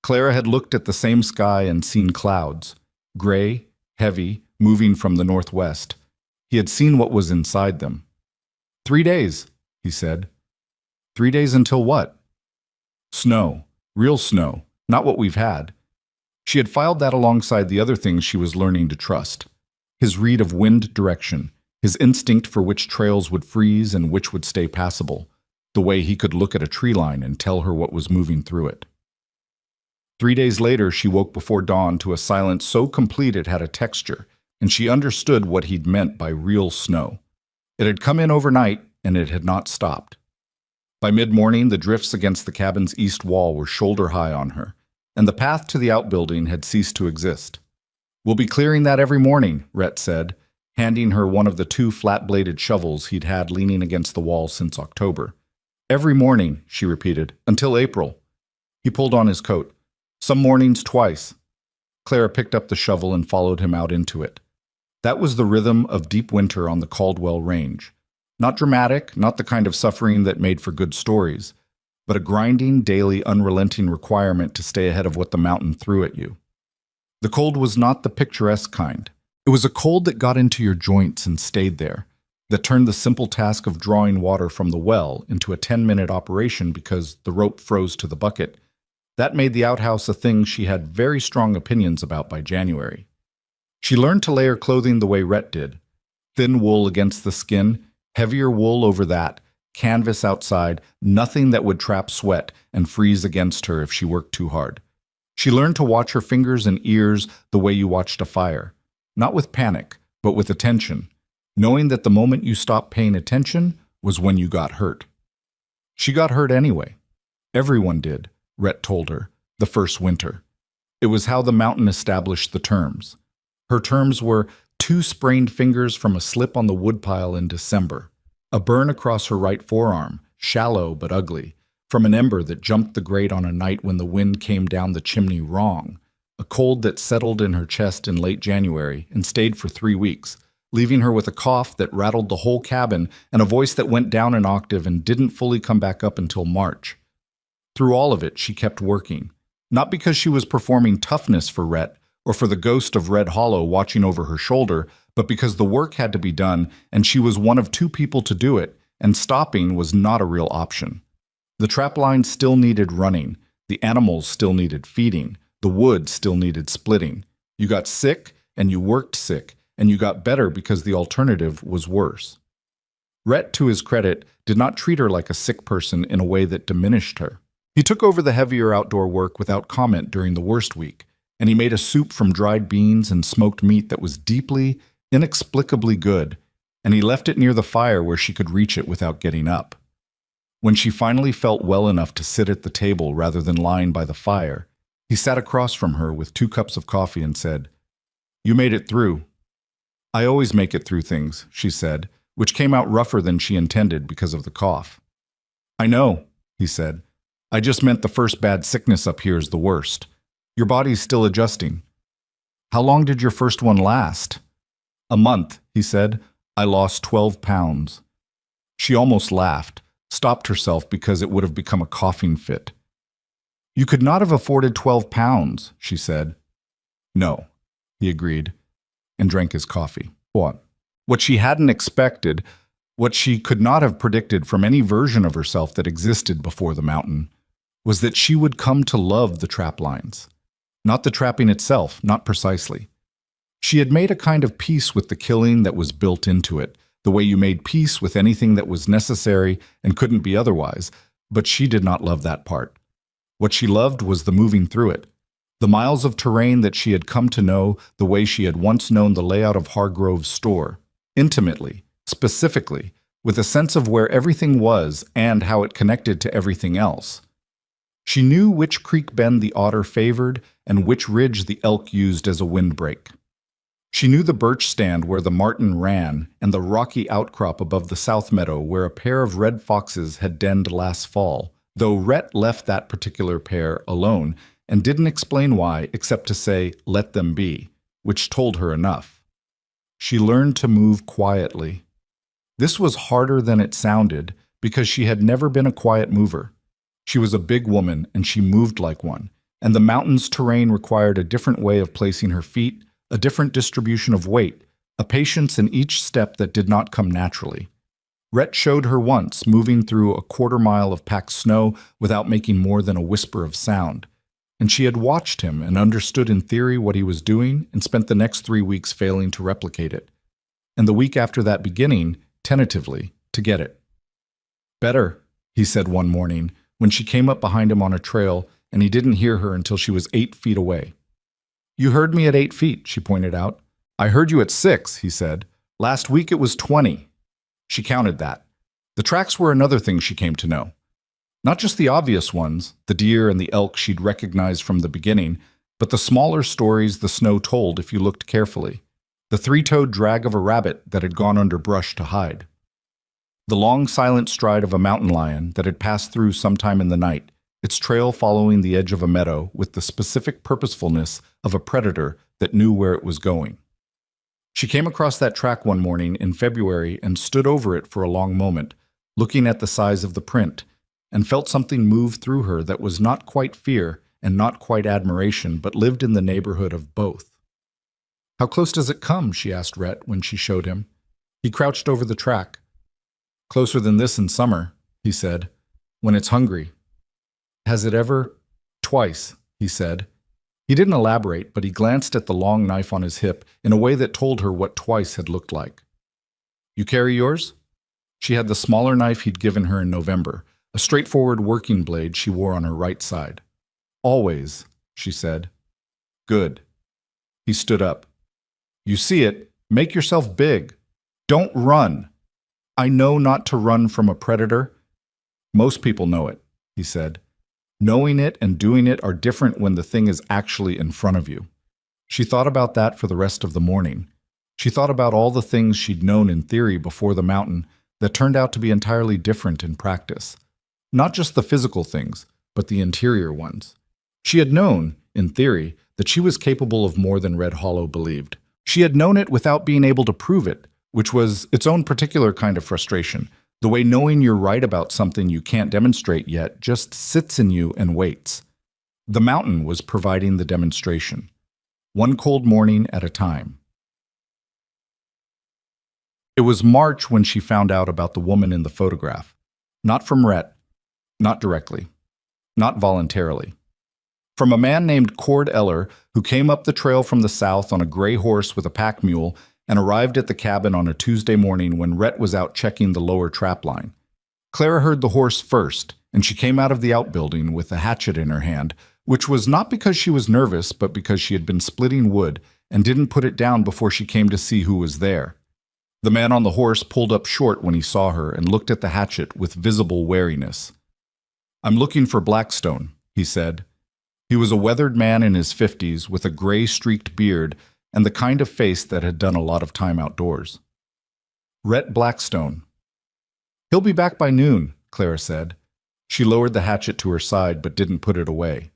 Clara had looked at the same sky and seen clouds, gray, heavy, moving from the northwest. He had seen what was inside them. 3 days, he said. 3 days until what? Snow. Real snow. Not what we've had. She had filed that alongside the other things she was learning to trust. His read of wind direction, his instinct for which trails would freeze and which would stay passable, the way he could look at a tree line and tell her what was moving through it. 3 days later, she woke before dawn to a silence so complete it had a texture, and she understood what he'd meant by real snow. It had come in overnight, and it had not stopped. By mid-morning, the drifts against the cabin's east wall were shoulder-high on her, and the path to the outbuilding had ceased to exist. "We'll be clearing that every morning," Rhett said, handing her one of the 2 flat-bladed shovels he'd had leaning against the wall since October. "Every morning," she repeated, "until April." He pulled on his coat. "Some mornings twice." Clara picked up the shovel and followed him out into it. That was the rhythm of deep winter on the Caldwell Range. Not dramatic, not the kind of suffering that made for good stories, but a grinding, daily, unrelenting requirement to stay ahead of what the mountain threw at you. The cold was not the picturesque kind. It was a cold that got into your joints and stayed there, that turned the simple task of drawing water from the well into a 10-minute operation because the rope froze to the bucket. That made the outhouse a thing she had very strong opinions about by January. She learned to layer clothing the way Rhett did. Thin wool against the skin, heavier wool over that, canvas outside, nothing that would trap sweat and freeze against her if she worked too hard. She learned to watch her fingers and ears the way you watched a fire, not with panic, but with attention, knowing that the moment you stopped paying attention was when you got hurt. She got hurt anyway. Everyone did, Rhett told her, the first winter. It was how the mountain established the terms. Her terms were 2 sprained fingers from a slip on the woodpile in December, a burn across her right forearm, shallow but ugly, from an ember that jumped the grate on a night when the wind came down the chimney wrong, a cold that settled in her chest in late January and stayed for 3 weeks, leaving her with a cough that rattled the whole cabin and a voice that went down an octave and didn't fully come back up until March. Through all of it, she kept working, not because she was performing toughness for Rhett or for the ghost of Red Hollow watching over her shoulder, but because the work had to be done and she was one of 2 people to do it, and stopping was not a real option. The trap line still needed running, the animals still needed feeding, the wood still needed splitting. You got sick and you worked sick, and you got better because the alternative was worse. Rhett, to his credit, did not treat her like a sick person in a way that diminished her. He took over the heavier outdoor work without comment during the worst week, and he made a soup from dried beans and smoked meat that was deeply, inexplicably good, and he left it near the fire where she could reach it without getting up. When she finally felt well enough to sit at the table rather than lying by the fire, he sat across from her with 2 cups of coffee and said, "You made it through." "I always make it through things," she said, which came out rougher than she intended because of the cough. "I know," he said. "I just meant the first bad sickness up here is the worst. Your body's still adjusting." "How long did your first one last?" "A month," he said. "I lost 12 pounds." She almost laughed, stopped herself because it would have become a coughing fit. "You could not have afforded 12 pounds, she said. "No," he agreed, and drank his coffee. What she hadn't expected, what she could not have predicted from any version of herself that existed before the mountain, was that she would come to love the trap lines. Not the trapping itself, not precisely. She had made a kind of peace with the killing that was built into it, the way you made peace with anything that was necessary and couldn't be otherwise, but she did not love that part. What she loved was the moving through it, the miles of terrain that she had come to know the way she had once known the layout of Hargrove's store, intimately, specifically, with a sense of where everything was and how it connected to everything else. She knew which creek bend the otter favored and which ridge the elk used as a windbreak. She knew the birch stand where the marten ran and the rocky outcrop above the south meadow where a pair of red foxes had denned last fall, though Rhett left that particular pair alone and didn't explain why except to say, "Let them be," which told her enough. She learned to move quietly. This was harder than it sounded because she had never been a quiet mover. She was a big woman and she moved like one, and the mountain's terrain required a different way of placing her feet, a different distribution of weight, a patience in each step that did not come naturally. Rhett showed her once, moving through a quarter-mile of packed snow without making more than a whisper of sound, and she had watched him and understood in theory what he was doing and spent the next 3 weeks failing to replicate it, and the week after that beginning, tentatively, to get it. "Better," he said one morning, when she came up behind him on a trail and he didn't hear her until she was 8 feet away. "You heard me at 8 feet, she pointed out. "I heard you at 6, he said. "Last week it was 20. She counted that. The tracks were another thing she came to know. Not just the obvious ones, the deer and the elk she'd recognized from the beginning, but the smaller stories the snow told if you looked carefully. The 3-toed drag of a rabbit that had gone under brush to hide. The long silent stride of a mountain lion that had passed through sometime in the night, its trail following the edge of a meadow with the specific purposefulness of a predator that knew where it was going. She came across that track one morning in February and stood over it for a long moment, looking at the size of the print, and felt something move through her that was not quite fear and not quite admiration, but lived in the neighborhood of both. "How close does it come?" she asked Rhett when she showed him. He crouched over the track. "Closer than this in summer," he said, "when it's hungry." "Has it ever—" "Twice," he said. He didn't elaborate, but he glanced at the long knife on his hip in a way that told her what twice had looked like. "You carry yours?" She had the smaller knife he'd given her in November, a straightforward working blade she wore on her right side. Always, she said. Good. He stood up. You see it. Make yourself big. Don't run. I know not to run from a predator. Most people know it, he said. Knowing it and doing it are different when the thing is actually in front of you. She thought about that for the rest of the morning. She thought about all the things she'd known in theory before the mountain that turned out to be entirely different in practice. Not just the physical things, but the interior ones. She had known, in theory, that she was capable of more than Red Hollow believed. She had known it without being able to prove it, which was its own particular kind of frustration. The way knowing you're right about something you can't demonstrate yet just sits in you and waits. The mountain was providing the demonstration. One cold morning at a time. It was March when she found out about the woman in the photograph. Not from Rhett. Not directly. Not voluntarily. From a man named Cord Eller, who came up the trail from the south on a gray horse with a pack mule and arrived at the cabin on a Tuesday morning when Rhett was out checking the lower trap line. Clara heard the horse first, and she came out of the outbuilding with a hatchet in her hand, which was not because she was nervous, but because she had been splitting wood and didn't put it down before she came to see who was there. The man on the horse pulled up short when he saw her and looked at the hatchet with visible wariness. I'm looking for Blackstone, he said. He was a weathered man in his 50s with a gray-streaked beard and the kind of face that had done a lot of time outdoors. Rhett Blackstone. He'll be back by noon, Clara said. She lowered the hatchet to her side but didn't put it away.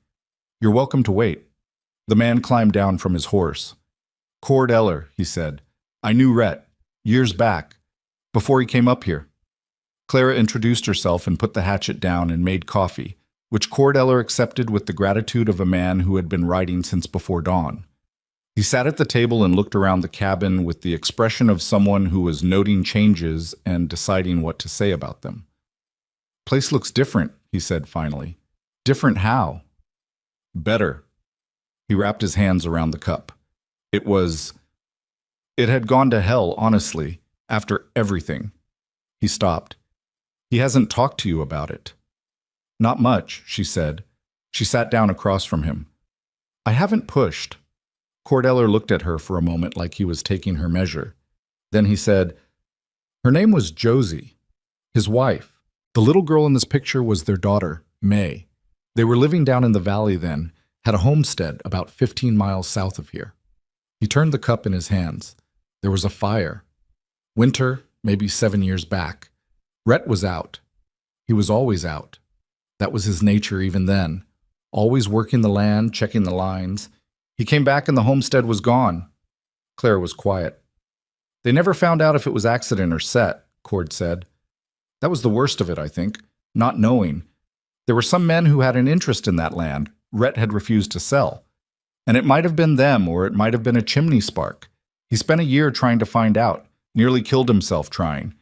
You're welcome to wait. The man climbed down from his horse. Cord Eller, he said. I knew Rhett, years back, before he came up here. Clara introduced herself and put the hatchet down and made coffee, which Cord Eller accepted with the gratitude of a man who had been writing since before dawn. He sat at the table and looked around the cabin with the expression of someone who was noting changes and deciding what to say about them. Place looks different, he said finally. Different how? Better. He wrapped his hands around the cup. It had gone to hell, honestly, after everything. He stopped. He hasn't talked to you about it. Not much, she said. She sat down across from him. I haven't pushed. Cord Eller looked at her for a moment like he was taking her measure. Then he said, her name was Josie, his wife. The little girl in this picture was their daughter, May. They were living down in the valley then, had a homestead about 15 miles south of here. He turned the cup in his hands. There was a fire. Winter, maybe 7 years back. Rhett was out. He was always out. That was his nature even then. Always working the land, checking the lines. He came back and the homestead was gone. Clara was quiet. They never found out if it was accident or set, Cord said. That was the worst of it, I think, not knowing. There were some men who had an interest in that land Rhett had refused to sell. And it might have been them, or it might have been a chimney spark. He spent a year trying to find out, nearly killed himself trying.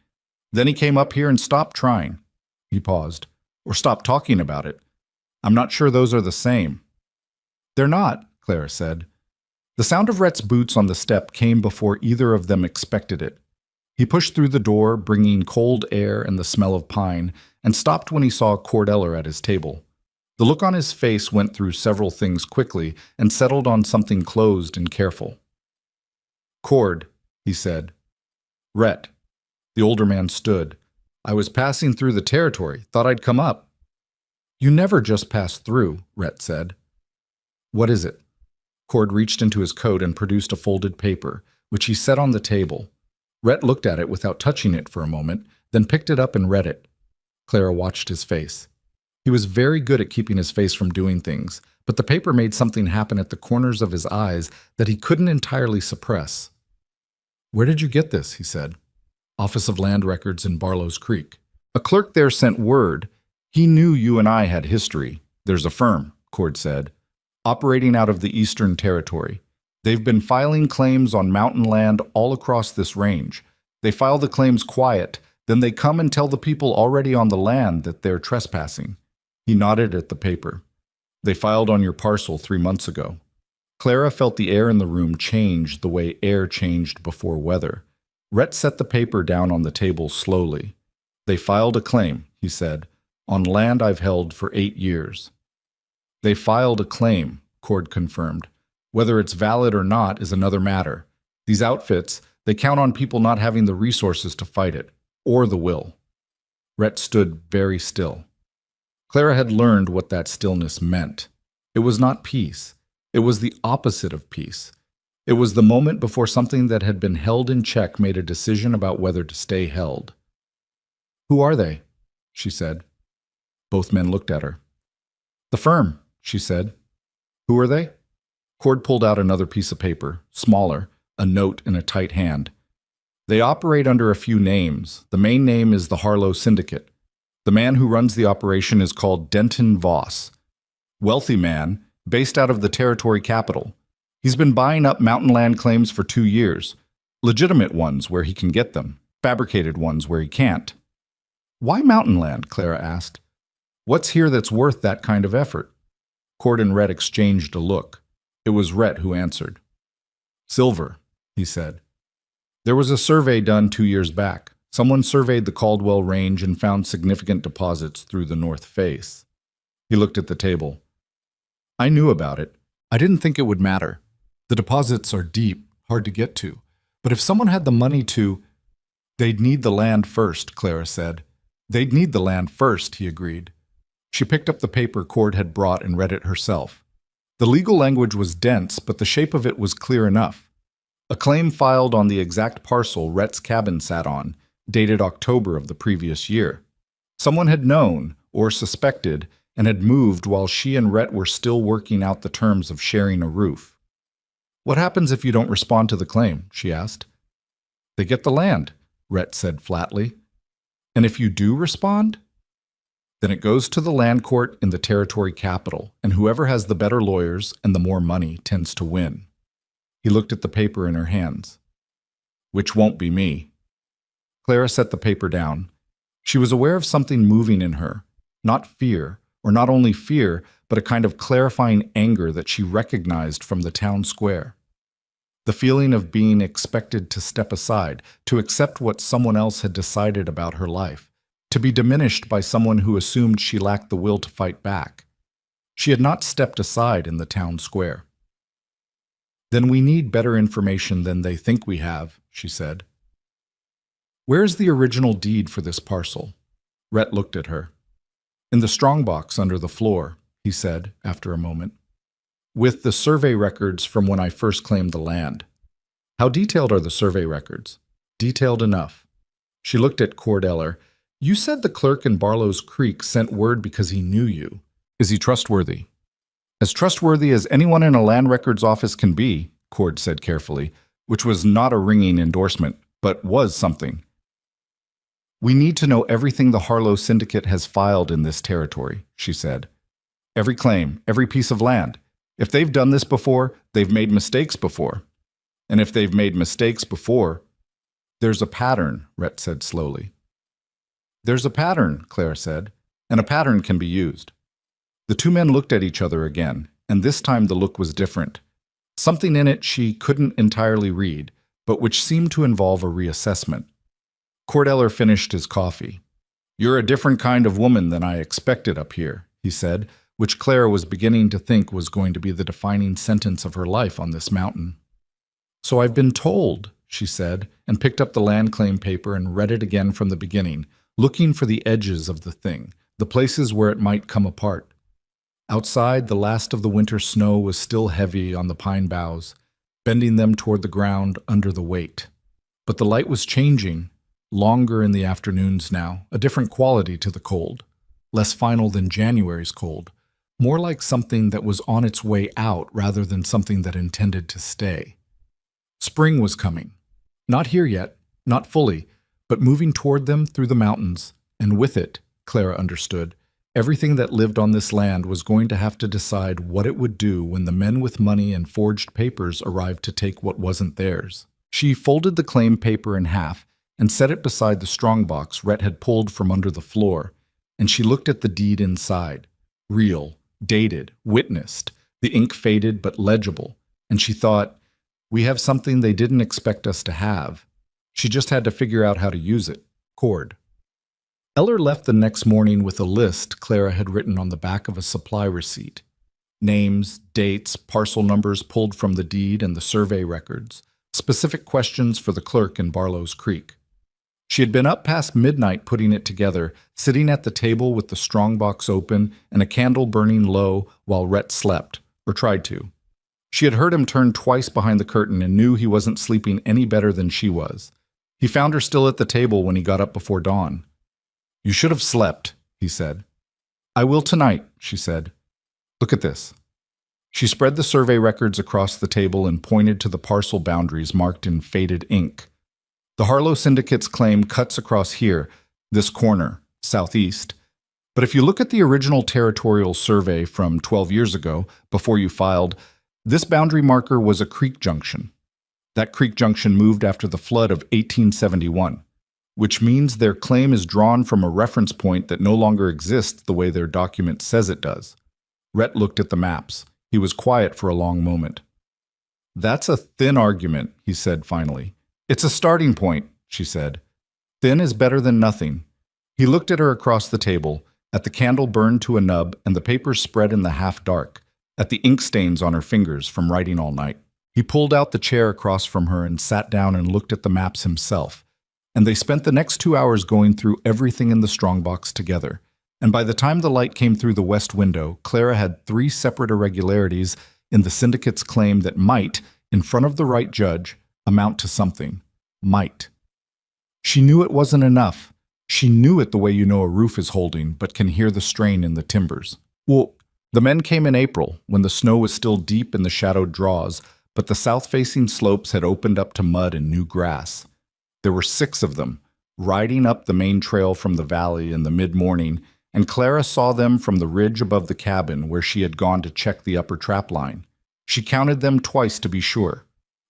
Then he came up here and stopped trying. He paused. Or stopped talking about it. I'm not sure those are the same. They're not, Clara said. The sound of Rhett's boots on the step came before either of them expected it. He pushed through the door, bringing cold air and the smell of pine, and stopped when he saw Cord Eller at his table. The look on his face went through several things quickly and settled on something closed and careful. Cord, he said. Rhett. The older man stood. I was passing through the territory. Thought I'd come up. You never just passed through, Rhett said. What is it? Cord reached into his coat and produced a folded paper, which he set on the table. Rhett looked at it without touching it for a moment, then picked it up and read it. Clara watched his face. He was very good at keeping his face from doing things, but the paper made something happen at the corners of his eyes that he couldn't entirely suppress. Where did you get this? He said. Office of Land Records in Barlow's Creek. A clerk there sent word. He knew you and I had history. There's a firm, Cord said, operating out of the Eastern Territory. They've been filing claims on mountain land all across this range. They file the claims quiet, then they come and tell the people already on the land that they're trespassing. He nodded at the paper. They filed on your parcel 3 months ago. Clara felt the air in the room change the way air changed before weather. Rhett set the paper down on the table slowly. They filed a claim, he said, on land I've held for 8 years. They filed a claim, Cord confirmed. Whether it's valid or not is another matter. These outfits, they count on people not having the resources to fight it, or the will. Rhett stood very still. Clara had learned what that stillness meant. It was not peace. It was the opposite of peace. It was the moment before something that had been held in check made a decision about whether to stay held. "Who are they?" she said. Both men looked at her. "The firm," she said. "Who are they?" Cord pulled out another piece of paper, smaller, a note in a tight hand. "They operate under a few names. The main name is the Harlow Syndicate. The man who runs the operation is called Denton Voss. Wealthy man, based out of the territory capital. He's been buying up mountain land claims for 2 years. Legitimate ones where he can get them, fabricated ones where he can't." "Why mountain land?" Clara asked. "What's here that's worth that kind of effort?" Cord and Rhett exchanged a look. It was Rhett who answered. "Silver," he said. "There was a survey done 2 years back. Someone surveyed the Caldwell Range and found significant deposits through the north face." He looked at the table. "I knew about it. I didn't think it would matter. The deposits are deep, hard to get to. But if someone had the money to—" "They'd need the land first," Clara said. "They'd need the land first," he agreed. She picked up the paper Cord had brought and read it herself. The legal language was dense, but the shape of it was clear enough. A claim filed on the exact parcel Rhett's cabin sat on, dated October of the previous year. Someone had known, or suspected, and had moved while she and Rhett were still working out the terms of sharing a roof. "What happens if you don't respond to the claim?" she asked. "They get the land," Rhett said flatly. "And if you do respond?" "Then it goes to the land court in the territory capital, and whoever has the better lawyers and the more money tends to win." He looked at the paper in her hands. "Which won't be me." Clara set the paper down. She was aware of something moving in her, not fear, or not only fear, but a kind of clarifying anger that she recognized from the town square. The feeling of being expected to step aside, to accept what someone else had decided about her life, to be diminished by someone who assumed she lacked the will to fight back. She had not stepped aside in the town square. "Then we need better information than they think we have," she said. "Where's the original deed for this parcel?" Rhett looked at her. "In the strongbox under the floor," he said after a moment. "With the survey records from when I first claimed the land." "How detailed are the survey records?" "Detailed enough." She looked at Cord Eller. "You said the clerk in Barlow's Creek sent word because he knew you. Is he trustworthy?" "As trustworthy as anyone in a land records office can be," Cord said carefully, which was not a ringing endorsement, but was something. "We need to know everything the Harlow Syndicate has filed in this territory," she said. "Every claim, every piece of land. If they've done this before, they've made mistakes before. And if they've made mistakes before—" "There's a pattern," Rhett said slowly. "There's a pattern," Claire said, "and a pattern can be used." The two men looked at each other again, and this time the look was different. Something in it she couldn't entirely read, but which seemed to involve a reassessment. Cordeller finished his coffee. "You're a different kind of woman than I expected up here," he said, which Claire was beginning to think was going to be the defining sentence of her life on this mountain. "So I've been told," she said, and picked up the land claim paper and read it again from the beginning, looking for the edges of the thing, the places where it might come apart. Outside, the last of the winter snow was still heavy on the pine boughs, bending them toward the ground under the weight. But the light was changing, longer in the afternoons now, a different quality to the cold, less final than January's cold, more like something that was on its way out rather than something that intended to stay. Spring was coming. Not here yet, not fully, but moving toward them through the mountains, and with it, Clara understood, everything that lived on this land was going to have to decide what it would do when the men with money and forged papers arrived to take what wasn't theirs. She folded the claim paper in half and set it beside the strongbox Rhett had pulled from under the floor, and she looked at the deed inside. Real, dated, witnessed, the ink faded but legible, and she thought, we have something they didn't expect us to have. She just had to figure out how to use it. Cord. Eller left the next morning with a list Clara had written on the back of a supply receipt. Names, dates, parcel numbers pulled from the deed and the survey records, specific questions for the clerk in Barlow's Creek. She had been up past midnight putting it together, sitting at the table with the strongbox open and a candle burning low while Rhett slept, or tried to. She had heard him turn twice behind the curtain and knew he wasn't sleeping any better than she was. He found her still at the table when he got up before dawn. "You should have slept," he said. "I will tonight," she said. "Look at this." She spread the survey records across the table and pointed to the parcel boundaries marked in faded ink. The Harlow Syndicate's claim cuts across here, this corner, southeast. But if you look at the original territorial survey from 12 years ago, before you filed, this boundary marker was a creek junction. That creek junction moved after the flood of 1871, which means their claim is drawn from a reference point that no longer exists the way their document says it does. Rhett looked at the maps. He was quiet for a long moment. "That's a thin argument," he said finally. "It's a starting point," she said. "Thin is better than nothing." He looked at her across the table, at the candle burned to a nub and the papers spread in the half-dark, at the ink stains on her fingers from writing all night. He pulled out the chair across from her and sat down and looked at the maps himself. And they spent the next 2 hours going through everything in the strongbox together. And by the time the light came through the west window, Clara had 3 separate irregularities in the syndicate's claim that might, in front of the right judge, amount to something. Might. She knew it wasn't enough. She knew it the way you know a roof is holding, but can hear the strain in the timbers. Well, the men came in April, when the snow was still deep in the shadowed draws, but the south-facing slopes had opened up to mud and new grass. There were 6 of them, riding up the main trail from the valley in the mid-morning, and Clara saw them from the ridge above the cabin where she had gone to check the upper trap line. She counted them twice to be sure.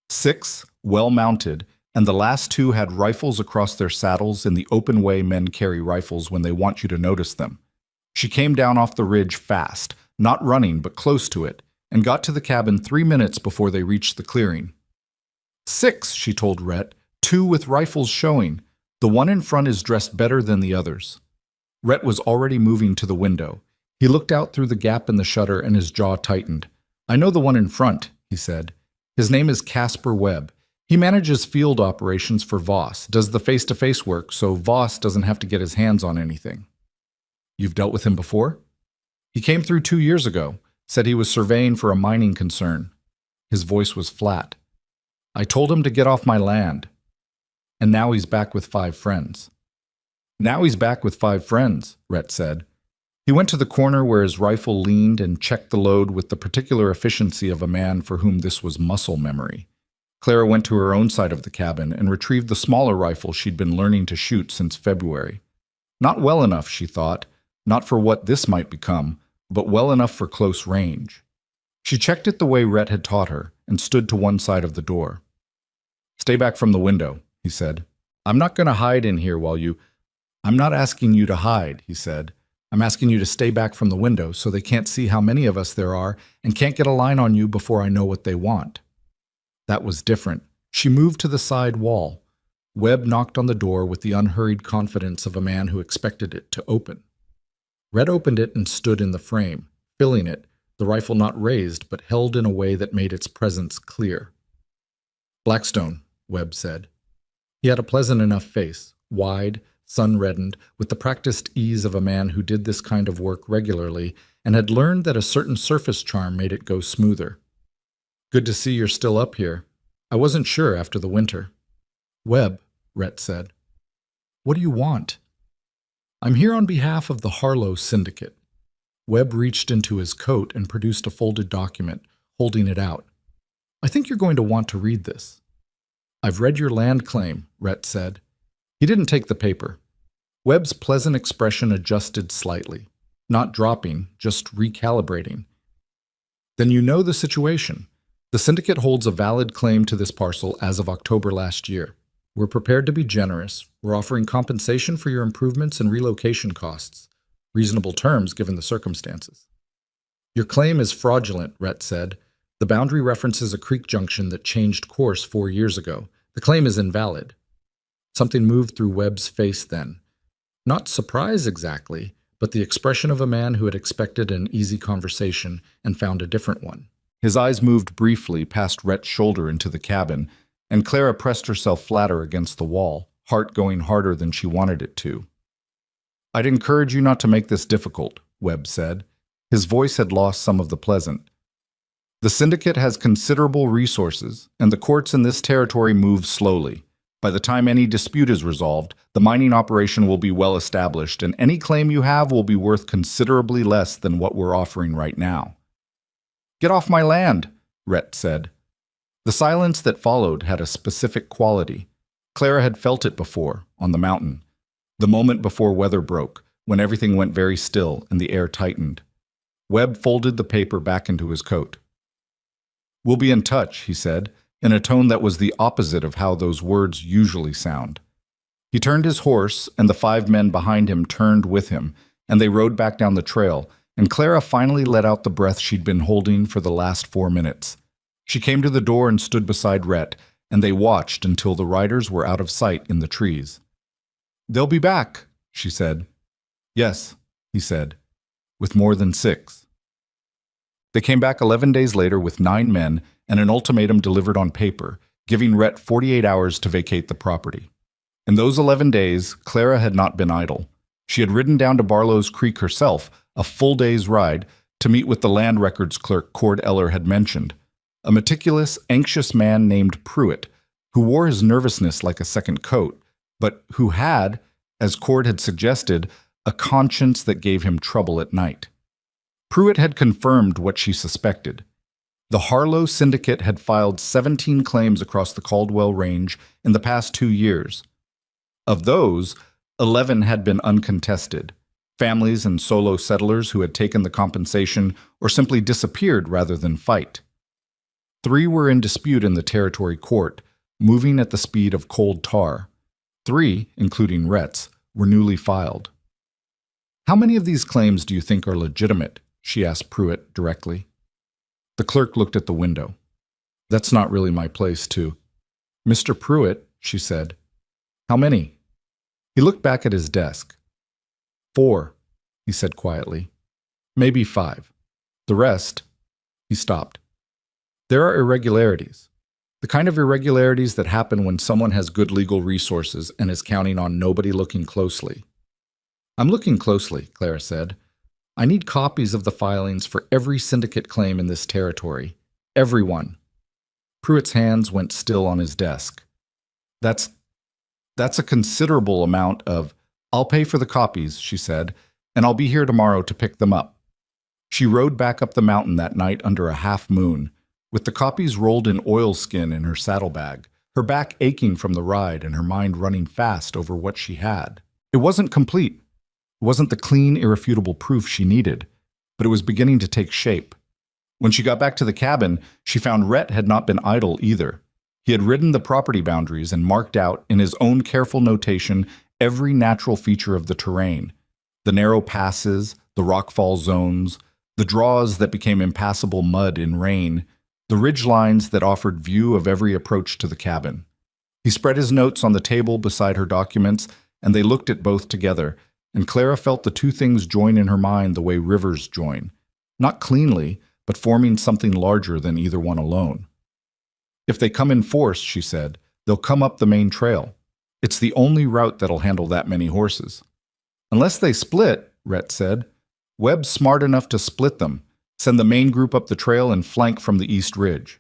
6, well-mounted, and the last 2 had rifles across their saddles in the open way men carry rifles when they want you to notice them. She came down off the ridge fast, not running but close to it, and got to the cabin 3 minutes before they reached the clearing. 6, she told Rhett, 2 with rifles showing. The one in front is dressed better than the others. Rhett was already moving to the window. He looked out through the gap in the shutter and his jaw tightened. "I know the one in front," he said. "His name is Casper Webb. He manages field operations for Voss, does the face-to-face work, so Voss doesn't have to get his hands on anything." "You've dealt with him before?" "He came through 2 years ago, said he was surveying for a mining concern." His voice was flat. "I told him to get off my land. And now he's back with 5 friends." "Now he's back with 5 friends," Rhett said. He went to the corner where his rifle leaned and checked the load with the particular efficiency of a man for whom this was muscle memory. Clara went to her own side of the cabin and retrieved the smaller rifle she'd been learning to shoot since February. Not well enough, she thought, not for what this might become, but well enough for close range. She checked it the way Rhett had taught her and stood to one side of the door. "Stay back from the window," he said. "I'm not going to hide in here while you—" "I'm not asking you to hide," he said. "I'm asking you to stay back from the window so they can't see how many of us there are and can't get a line on you before I know what they want." That was different. She moved to the side wall. Webb knocked on the door with the unhurried confidence of a man who expected it to open. Rhett opened it and stood in the frame, filling it, the rifle not raised but held in a way that made its presence clear. "Blackstone," Webb said. He had a pleasant enough face, wide, sun-reddened, with the practiced ease of a man who did this kind of work regularly and had learned that a certain surface charm made it go smoother. "Good to see you're still up here. I wasn't sure after the winter." "Webb," Rhett said. "What do you want?" "I'm here on behalf of the Harlow Syndicate." Webb reached into his coat and produced a folded document, holding it out. "I think you're going to want to read this." "I've read your land claim," Rhett said. He didn't take the paper. Webb's pleasant expression adjusted slightly, not dropping, just recalibrating. "Then you know the situation. The syndicate holds a valid claim to this parcel as of October last year. We're prepared to be generous. We're offering compensation for your improvements and relocation costs. Reasonable terms given the circumstances." "Your claim is fraudulent," Rhett said. "The boundary references a creek junction that changed course 4 years ago. The claim is invalid." Something moved through Webb's face then. Not surprise exactly, but the expression of a man who had expected an easy conversation and found a different one. His eyes moved briefly past Rhett's shoulder into the cabin, and Clara pressed herself flatter against the wall, heart going harder than she wanted it to. "I'd encourage you not to make this difficult," Webb said. His voice had lost some of the pleasant. "The syndicate has considerable resources, and the courts in this territory move slowly. By the time any dispute is resolved, the mining operation will be well established, and any claim you have will be worth considerably less than what we're offering right now." "Get off my land," Rhett said. The silence that followed had a specific quality. Clara had felt it before, on the mountain. The moment before weather broke, when everything went very still and the air tightened. Webb folded the paper back into his coat. "We'll be in touch," he said, in a tone that was the opposite of how those words usually sound. He turned his horse, and the 5 men behind him turned with him, and they rode back down the trail, and Clara finally let out the breath she'd been holding for the last 4 minutes. She came to the door and stood beside Rhett, and they watched until the riders were out of sight in the trees. "They'll be back," she said. "Yes," he said, "with more than 6. They came back 11 days later with 9 men and an ultimatum delivered on paper, giving Rhett 48 hours to vacate the property. In those 11 days, Clara had not been idle. She had ridden down to Barlow's Creek herself, a full day's ride, to meet with the land records clerk Cord Eller had mentioned, a meticulous, anxious man named Pruitt, who wore his nervousness like a second coat, but who had, as Cord had suggested, a conscience that gave him trouble at night. Pruitt had confirmed what she suspected. The Harlow Syndicate had filed 17 claims across the Caldwell Range in the past 2 years. Of those, 11 had been uncontested, families and solo settlers who had taken the compensation or simply disappeared rather than fight. 3 were in dispute in the territory court, moving at the speed of cold tar. 3, including Rhett's, were newly filed. "How many of these claims do you think are legitimate?" she asked Pruitt directly. The clerk looked at the window. "That's not really my place to—" "Mr. Pruitt," she said. "How many?" He looked back at his desk. 4, he said quietly. "Maybe 5. The rest—" He stopped. "There are irregularities. The kind of irregularities that happen when someone has good legal resources and is counting on nobody looking closely." "I'm looking closely," Clara said. "I need copies of the filings for every syndicate claim in this territory. Everyone." Pruitt's hands went still on his desk. That's a considerable amount of—" "I'll pay for the copies," she said, "and I'll be here tomorrow to pick them up." She rode back up the mountain that night under a half moon, with the copies rolled in oilskin in her saddlebag, her back aching from the ride and her mind running fast over what she had. It wasn't complete. It wasn't the clean, irrefutable proof she needed, but it was beginning to take shape. When she got back to the cabin, she found Rhett had not been idle either. He had ridden the property boundaries and marked out, in his own careful notation, every natural feature of the terrain: the narrow passes, the rockfall zones, the draws that became impassable mud in rain, the ridge lines that offered view of every approach to the cabin. He spread his notes on the table beside her documents, and they looked at both together, and Clara felt the 2 things join in her mind the way rivers join, not cleanly, but forming something larger than either one alone. "If they come in force," she said, "they'll come up the main trail. It's the only route that'll handle that many horses." "Unless they split," Rhett said. "Webb's smart enough to split them, send the main group up the trail and flank from the East Ridge."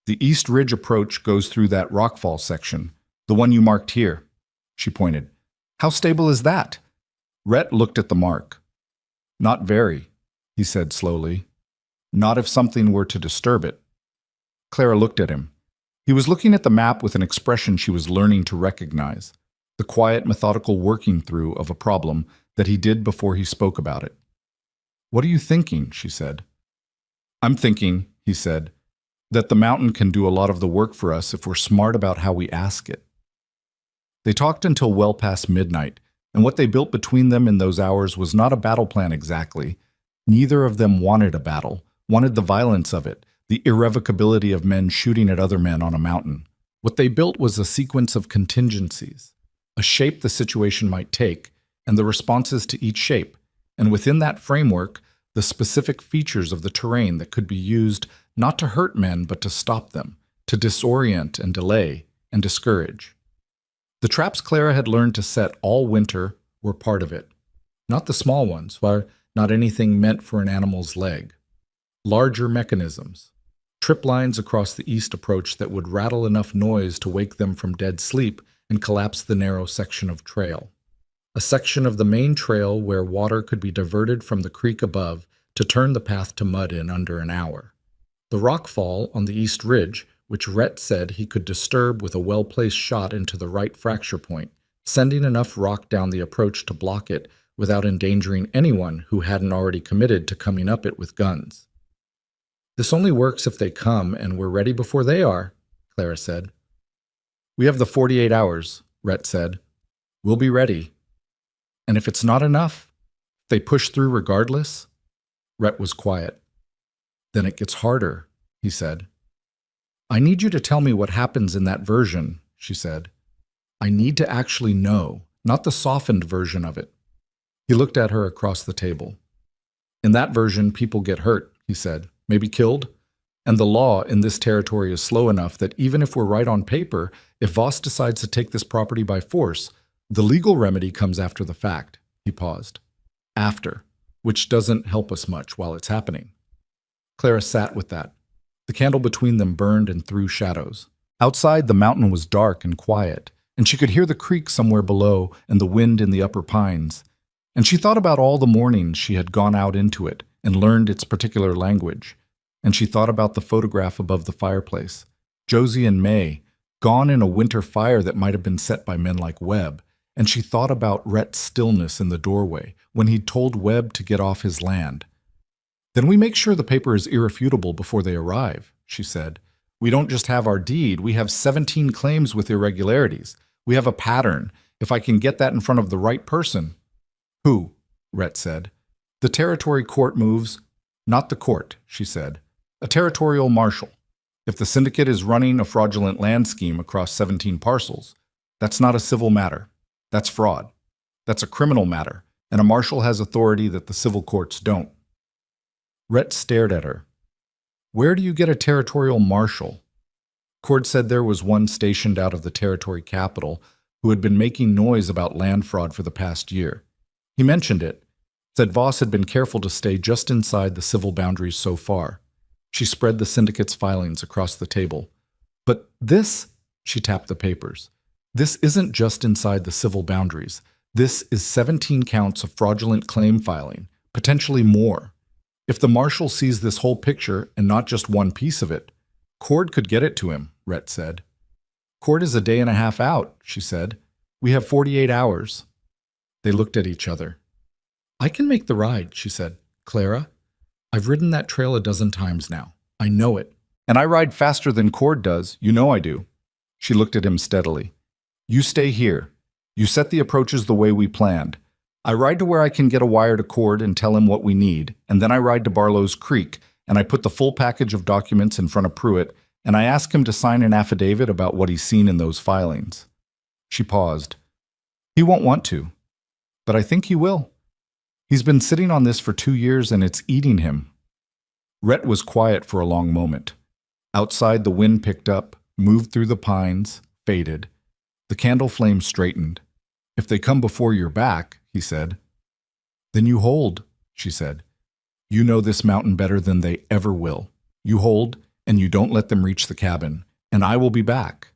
"The East Ridge approach goes through that rockfall section, the one you marked here," she pointed. "How stable is that?" Rhett looked at the mark. "Not very," he said slowly. "Not if something were to disturb it." Clara looked at him. He was looking at the map with an expression she was learning to recognize, the quiet, methodical working through of a problem that he did before he spoke about it. "What are you thinking?" she said. "I'm thinking," he said, "that the mountain can do a lot of the work for us if we're smart about how we ask it." They talked until well past midnight, and what they built between them in those hours was not a battle plan exactly. Neither of them wanted a battle, wanted the violence of it, the irrevocability of men shooting at other men on a mountain. What they built was a sequence of contingencies, a shape the situation might take, and the responses to each shape, and within that framework, the specific features of the terrain that could be used not to hurt men but to stop them, to disorient and delay and discourage. The traps Clara had learned to set all winter were part of it. Not the small ones, or not anything meant for an animal's leg. Larger mechanisms, trip lines across the east approach that would rattle enough noise to wake them from dead sleep and collapse the narrow section of trail. A section of the main trail where water could be diverted from the creek above to turn the path to mud in under an hour. The rock fall on the east ridge, which Rhett said he could disturb with a well-placed shot into the right fracture point, sending enough rock down the approach to block it without endangering anyone who hadn't already committed to coming up it with guns. This only works if they come and we're ready before they are, Clara said. We have the 48 hours, Rhett said. We'll be ready. And if it's not enough, if they push through regardless, Rhett was quiet. Then it gets harder, he said. I need you to tell me what happens in that version, she said. I need to actually know, not the softened version of it. He looked at her across the table. In that version, people get hurt, he said, maybe killed. And the law in this territory is slow enough that even if we're right on paper, if Voss decides to take this property by force, the legal remedy comes after the fact, he paused. After, which doesn't help us much while it's happening. Clara sat with that. The candle between them burned and threw shadows. Outside, the mountain was dark and quiet, and she could hear the creek somewhere below and the wind in the upper pines. And she thought about all the mornings she had gone out into it and learned its particular language. And she thought about the photograph above the fireplace. Josie and May, gone in a winter fire that might have been set by men like Webb. And she thought about Rhett's stillness in the doorway when he'd told Webb to get off his land. Then we make sure the paper is irrefutable before they arrive, she said. We don't just have our deed, we have 17 claims with irregularities. We have a pattern. If I can get that in front of the right person. Who? Rhett said. The territory court moves. Not the court, she said. A territorial marshal. If the syndicate is running a fraudulent land scheme across 17 parcels, that's not a civil matter. That's fraud. That's a criminal matter, and a marshal has authority that the civil courts don't. Rhett stared at her. Where do you get a territorial marshal? Cord said there was one stationed out of the territory capital who had been making noise about land fraud for the past year. He mentioned it, said Voss had been careful to stay just inside the civil boundaries so far. She spread the syndicate's filings across the table. But this, she tapped the papers, this isn't just inside the civil boundaries. This is 17 counts of fraudulent claim filing, potentially more. If the marshal sees this whole picture and not just one piece of it, Cord could get it to him, Rhett said. Cord is a day and a half out, she said. We have 48 hours. They looked at each other. I can make the ride, she said. Clara, I've ridden that trail a dozen times now. I know it. And I ride faster than Cord does. You know I do. She looked at him steadily. You stay here. You set the approaches the way we planned. I ride to where I can get a wire to Cord and tell him what we need, and then I ride to Barlow's Creek, and I put the full package of documents in front of Pruitt, and I ask him to sign an affidavit about what he's seen in those filings. She paused. He won't want to, but I think he will. He's been sitting on this for 2 years, and it's eating him. Rhett was quiet for a long moment. Outside, the wind picked up, moved through the pines, faded. The candle flame straightened. If they come before your back, he said. Then you hold, she said. You know this mountain better than they ever will. You hold, and you don't let them reach the cabin, and I will be back.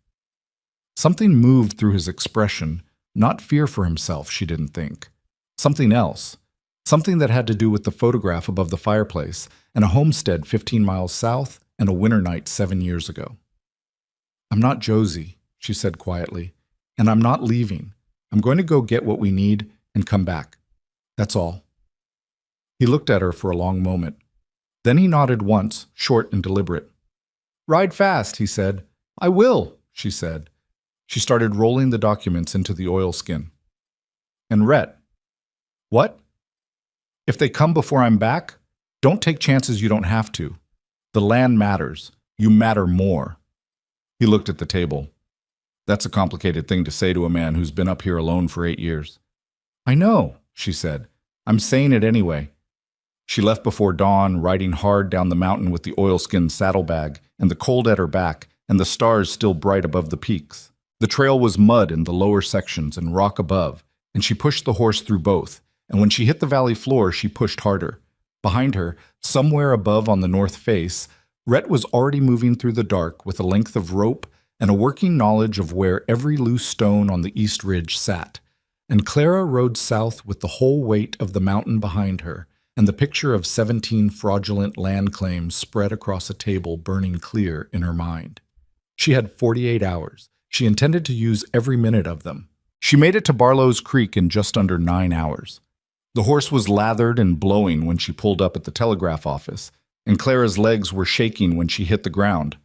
Something moved through his expression, not fear for himself, she didn't think. Something else. Something that had to do with the photograph above the fireplace and a homestead 15 miles south and a winter night 7 years ago. I'm not Josie, she said quietly, and I'm not leaving. I'm going to go get what we need and come back. That's all. He looked at her for a long moment. Then he nodded once, short and deliberate. Ride fast, he said. I will, she said. She started rolling the documents into the oilskin. And Rhett. What? If they come before I'm back, don't take chances you don't have to. The land matters. You matter more. He looked at the table. That's a complicated thing to say to a man who's been up here alone for 8 years. I know, she said. I'm saying it anyway. She left before dawn, riding hard down the mountain with the oilskin saddlebag and the cold at her back and the stars still bright above the peaks. The trail was mud in the lower sections and rock above, and she pushed the horse through both, and when she hit the valley floor, she pushed harder. Behind her, somewhere above on the north face, Rhett was already moving through the dark with a length of rope and a working knowledge of where every loose stone on the east ridge sat. And Clara rode south with the whole weight of the mountain behind her, and the picture of 17 fraudulent land claims spread across a table burning clear in her mind. She had 48 hours. She intended to use every minute of them. She made it to Barlow's Creek in just under 9 hours. The horse was lathered and blowing when she pulled up at the telegraph office, and Clara's legs were shaking when she hit the ground.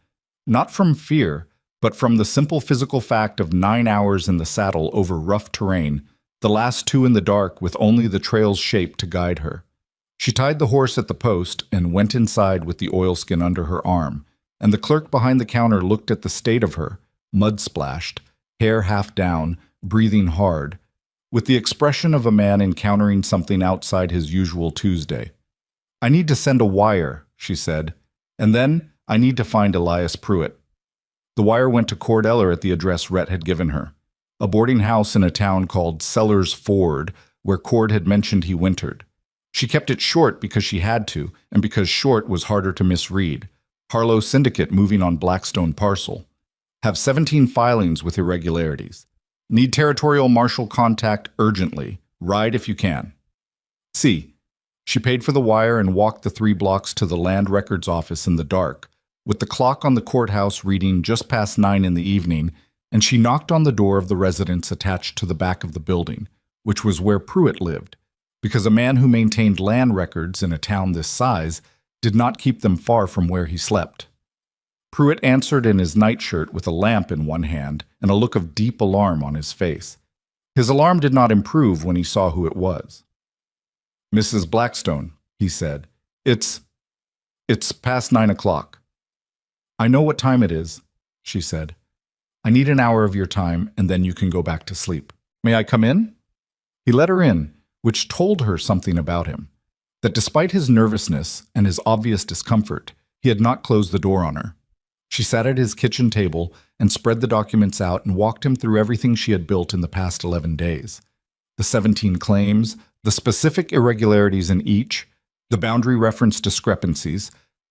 Not from fear, but from the simple physical fact of 9 hours in the saddle over rough terrain, the last 2 in the dark with only the trail's shape to guide her. She tied the horse at the post and went inside with the oilskin under her arm, and the clerk behind the counter looked at the state of her, mud-splashed, hair half down, breathing hard, with the expression of a man encountering something outside his usual Tuesday. "I need to send a wire," she said, "and then I need to find Elias Pruitt." The wire went to Cord Eller at the address Rhett had given her, a boarding house in a town called Sellers Ford, where Cord had mentioned he wintered. She kept it short because she had to, and because short was harder to misread. Harlow Syndicate moving on Blackstone parcel. Have 17 filings with irregularities. Need territorial marshal contact urgently. Ride if you can. C. She paid for the wire and walked the 3 blocks to the land records office in the dark, with the clock on the courthouse reading just past 9 in the evening, and she knocked on the door of the residence attached to the back of the building, which was where Pruitt lived, because a man who maintained land records in a town this size did not keep them far from where he slept. Pruitt answered in his nightshirt with a lamp in one hand and a look of deep alarm on his face. His alarm did not improve when he saw who it was. "Mrs. Blackstone," he said, It's past 9 o'clock. "I know what time it is," she said. "I need an hour of your time, and then you can go back to sleep. May I come in?" He let her in, which told her something about him, that despite his nervousness and his obvious discomfort, he had not closed the door on her. She sat at his kitchen table and spread the documents out and walked him through everything she had built in the past 11 days. The 17 claims, the specific irregularities in each, the boundary reference discrepancies,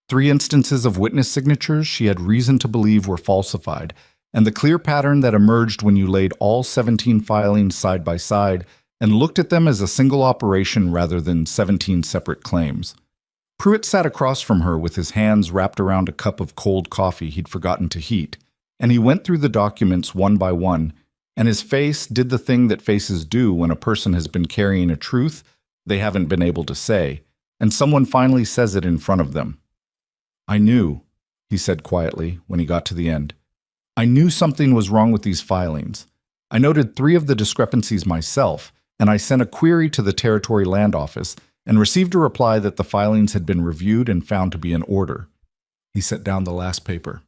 3 instances of witness signatures she had reason to believe were falsified, and the clear pattern that emerged when you laid all 17 filings side by side and looked at them as a single operation rather than 17 separate claims. Pruitt sat across from her with his hands wrapped around a cup of cold coffee he'd forgotten to heat, and he went through the documents one by one, and his face did the thing that faces do when a person has been carrying a truth they haven't been able to say, and someone finally says it in front of them. "I knew," he said quietly when he got to the end. "I knew something was wrong with these filings. I noted 3 of the discrepancies myself, and I sent a query to the Territory Land Office and received a reply that the filings had been reviewed and found to be in order." He set down the last paper.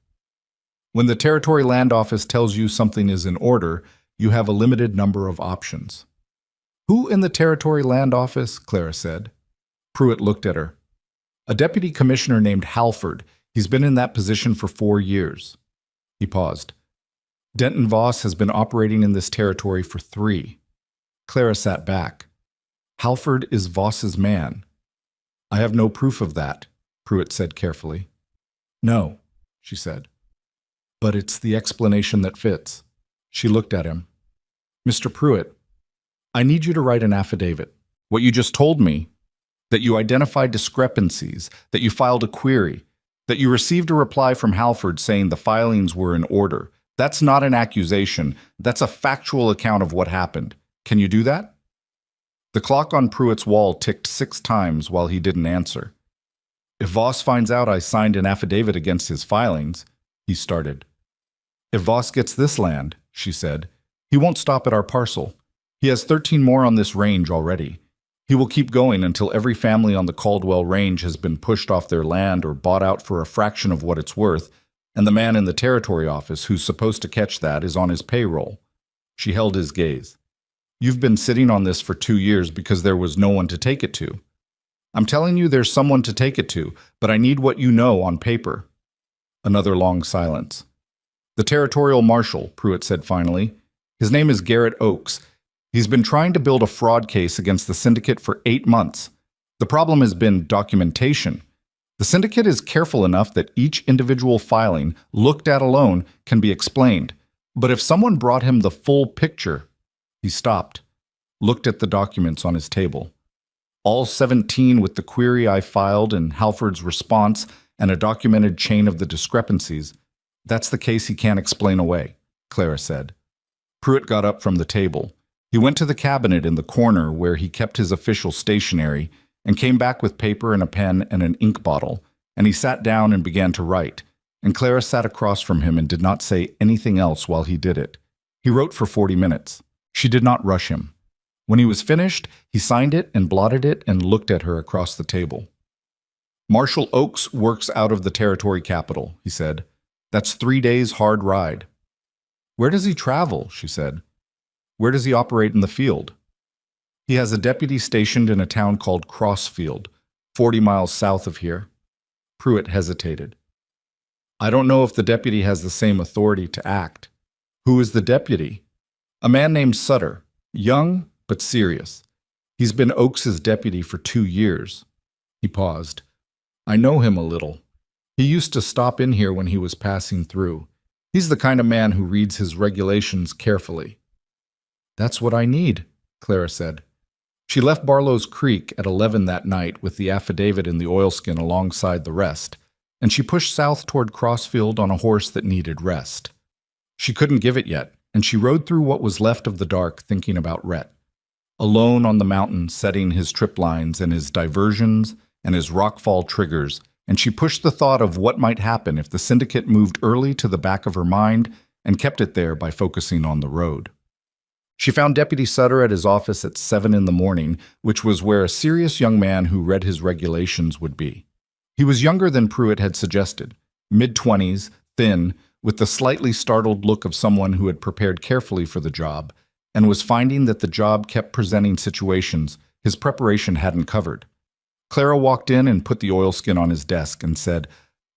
"When the Territory Land Office tells you something is in order, you have a limited number of options." "Who in the Territory Land Office?" Clara said. Pruitt looked at her. "A deputy commissioner named Halford. He's been in that position for 4 years. He paused. "Denton Voss has been operating in this territory for 3. Clara sat back. "Halford is Voss's man." "I have no proof of that," Pruitt said carefully. "No," she said. "But it's the explanation that fits." She looked at him. "Mr. Pruitt, I need you to write an affidavit. What you just told me, that you identified discrepancies, that you filed a query, that you received a reply from Halford saying the filings were in order. That's not an accusation. That's a factual account of what happened. Can you do that?" The clock on Pruitt's wall ticked 6 times while he didn't answer. "If Voss finds out I signed an affidavit against his filings," he started. "If Voss gets this land," she said, "he won't stop at our parcel. He has 13 more on this range already. He will keep going until every family on the Caldwell Range has been pushed off their land or bought out for a fraction of what it's worth, and the man in the territory office who's supposed to catch that is on his payroll." She held his gaze. You've been sitting on this for 2 years because there was no one to take it to. I'm telling you there's someone to take it to, but I need what you know on paper." Another long silence. "The territorial marshal," Pruitt said finally. "His name is Garrett Oakes. He's been trying to build a fraud case against the syndicate for 8 months. The problem has been documentation. The syndicate is careful enough that each individual filing, looked at alone, can be explained. But if someone brought him the full picture—" He stopped, looked at the documents on his table. "All 17 with the query I filed and Halford's response and a documented chain of the discrepancies. That's the case he can't explain away," Clara said. Pruitt got up from the table. He went to the cabinet in the corner where he kept his official stationery and came back with paper and a pen and an ink bottle, and he sat down and began to write, and Clara sat across from him and did not say anything else while he did it. He wrote for 40 minutes. She did not rush him. When he was finished, he signed it and blotted it and looked at her across the table. "Marshal Oakes works out of the territory capital," he said. "That's 3 days' hard ride." "Where does he travel?" she said. "Where does he operate in the field?" "He has a deputy stationed in a town called Crossfield, 40 miles south of here." Pruitt hesitated. "I don't know if the deputy has the same authority to act." "Who is the deputy?" "A man named Sutter, young but serious. He's been Oakes's deputy for 2 years. He paused. "I know him a little. He used to stop in here when he was passing through. He's the kind of man who reads his regulations carefully." "That's what I need," Clara said. She left Barlow's Creek at 11 that night with the affidavit in the oilskin alongside the rest, and she pushed south toward Crossfield on a horse that needed rest. She couldn't give it yet, and she rode through what was left of the dark thinking about Rhett. Alone on the mountain, setting his trip lines and his diversions and his rockfall triggers, and she pushed the thought of what might happen if the syndicate moved early to the back of her mind and kept it there by focusing on the road. She found Deputy Sutter at his office at 7 in the morning, which was where a serious young man who read his regulations would be. He was younger than Pruitt had suggested, mid-20s, thin, with the slightly startled look of someone who had prepared carefully for the job, and was finding that the job kept presenting situations his preparation hadn't covered. Clara walked in and put the oilskin on his desk and said,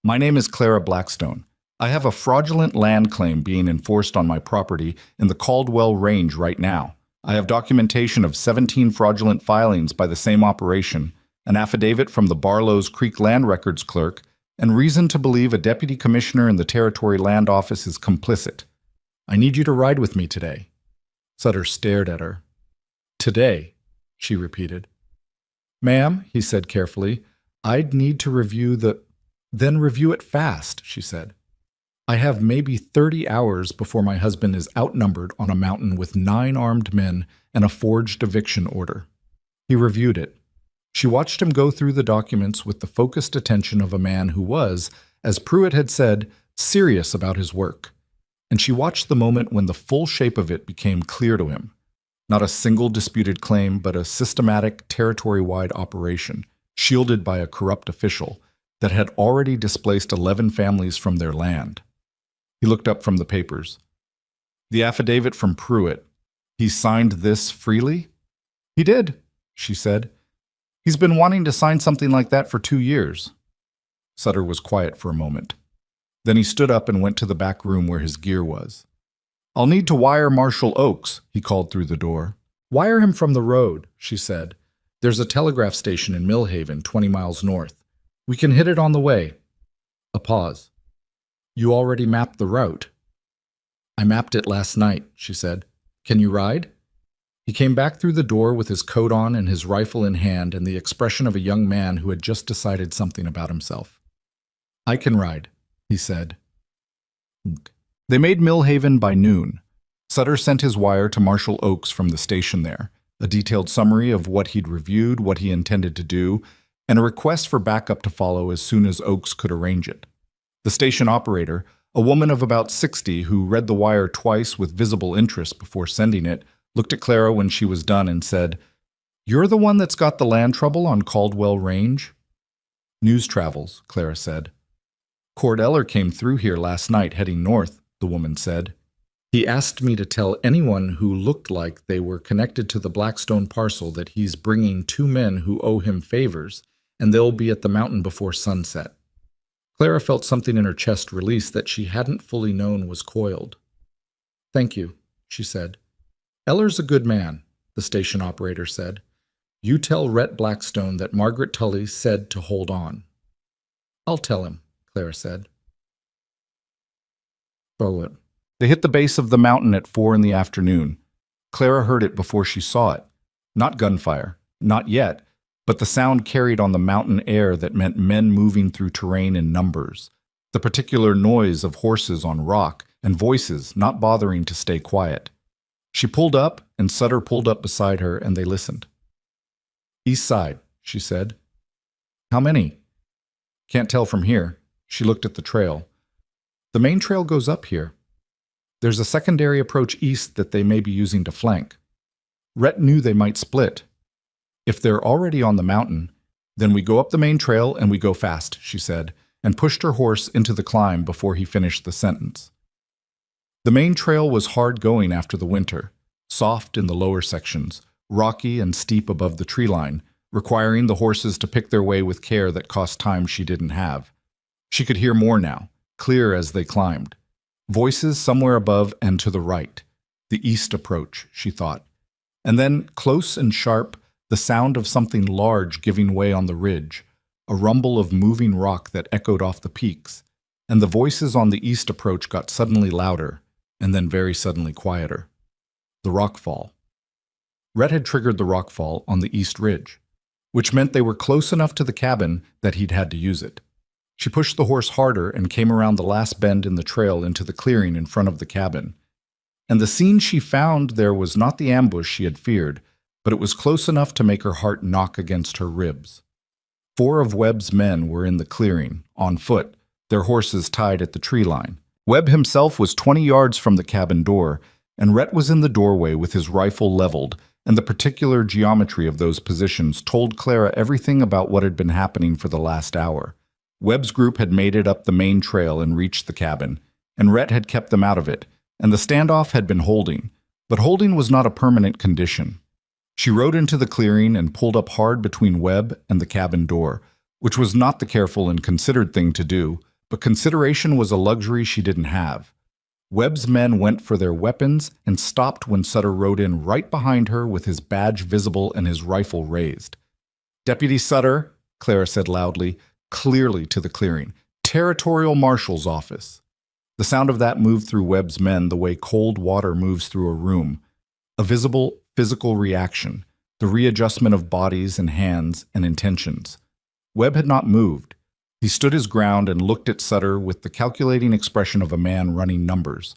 "My name is Clara Blackstone. I have a fraudulent land claim being enforced on my property in the Caldwell Range right now. I have documentation of 17 fraudulent filings by the same operation, an affidavit from the Barlow's Creek Land Records clerk, and reason to believe a deputy commissioner in the Territory Land Office is complicit. I need you to ride with me today." Sutter stared at her. "Today," she repeated. "Ma'am," he said carefully, "I'd need to review Then review it fast," she said. "I have maybe 30 hours before my husband is outnumbered on a mountain with 9 armed men and a forged eviction order." He reviewed it. She watched him go through the documents with the focused attention of a man who was, as Pruitt had said, serious about his work. And she watched the moment when the full shape of it became clear to him. Not a single disputed claim, but a systematic, territory-wide operation, shielded by a corrupt official, that had already displaced 11 families from their land. He looked up from the papers. "The affidavit from Pruitt. He signed this freely?" "He did," she said. "He's been wanting to sign something like that for 2 years. Sutter was quiet for a moment. Then he stood up and went to the back room where his gear was. "I'll need to wire Marshal Oakes," he called through the door. "Wire him from the road," she said. "There's a telegraph station in Millhaven, 20 miles north. We can hit it on the way." A pause. "You already mapped the route?" "I mapped it last night," she said. "Can you ride?" He came back through the door with his coat on and his rifle in hand and the expression of a young man who had just decided something about himself. "I can ride," he said. They made Millhaven by noon. Sutter sent his wire to Marshal Oakes from the station there, a detailed summary of what he'd reviewed, what he intended to do, and a request for backup to follow as soon as Oakes could arrange it. The station operator, a woman of about 60 who read the wire twice with visible interest before sending it, looked at Clara when she was done and said, "You're the one that's got the land trouble on Caldwell Range?" "News travels," Clara said. "Cordeller came through here last night heading north," the woman said. He asked me to tell anyone who looked like they were connected to the Blackstone parcel that he's bringing 2 men who owe him favors, and they'll be at the mountain before sunset. Clara felt something in her chest release that she hadn't fully known was coiled. "Thank you," she said. "Eller's a good man," the station operator said. "You tell Rhett Blackstone that Margaret Tully said to hold on." "I'll tell him," Clara said. Forward. They hit the base of the mountain at 4 in the afternoon. Clara heard it before she saw it. Not gunfire, not yet, but the sound carried on the mountain air that meant men moving through terrain in numbers. The particular noise of horses on rock and voices not bothering to stay quiet. She pulled up, and Sutter pulled up beside her, and they listened. "East side," she said. "How many?" "Can't tell from here." She looked at the trail. "The main trail goes up here. There's a secondary approach east that they may be using to flank. Rhett knew they might split. If they're already on the mountain, then we go up the main trail and we go fast," she said, and pushed her horse into the climb before he finished the sentence. The main trail was hard going after the winter, soft in the lower sections, rocky and steep above the tree line, requiring the horses to pick their way with care that cost time she didn't have. She could hear more now, clear as they climbed. Voices somewhere above and to the right. The east approach, she thought. And then, close and sharp, the sound of something large giving way on the ridge, a rumble of moving rock that echoed off the peaks, and the voices on the east approach got suddenly louder, and then very suddenly quieter. The rockfall. Rhett had triggered the rockfall on the east ridge, which meant they were close enough to the cabin that he'd had to use it. She pushed the horse harder and came around the last bend in the trail into the clearing in front of the cabin. And the scene she found there was not the ambush she had feared, but it was close enough to make her heart knock against her ribs. 4 of Webb's men were in the clearing, on foot, their horses tied at the tree line. Webb himself was 20 yards from the cabin door, and Rhett was in the doorway with his rifle leveled, and the particular geometry of those positions told Clara everything about what had been happening for the last hour. Webb's group had made it up the main trail and reached the cabin, and Rhett had kept them out of it, and the standoff had been holding, but holding was not a permanent condition. She rode into the clearing and pulled up hard between Webb and the cabin door, which was not the careful and considered thing to do, but consideration was a luxury she didn't have. Webb's men went for their weapons and stopped when Sutter rode in right behind her with his badge visible and his rifle raised. "Deputy Sutter," Clara said loudly, clearly to the clearing. "Territorial Marshal's office." The sound of that moved through Webb's men the way cold water moves through a room. A visible, physical reaction, the readjustment of bodies and hands and intentions. Webb had not moved. He stood his ground and looked at Sutter with the calculating expression of a man running numbers.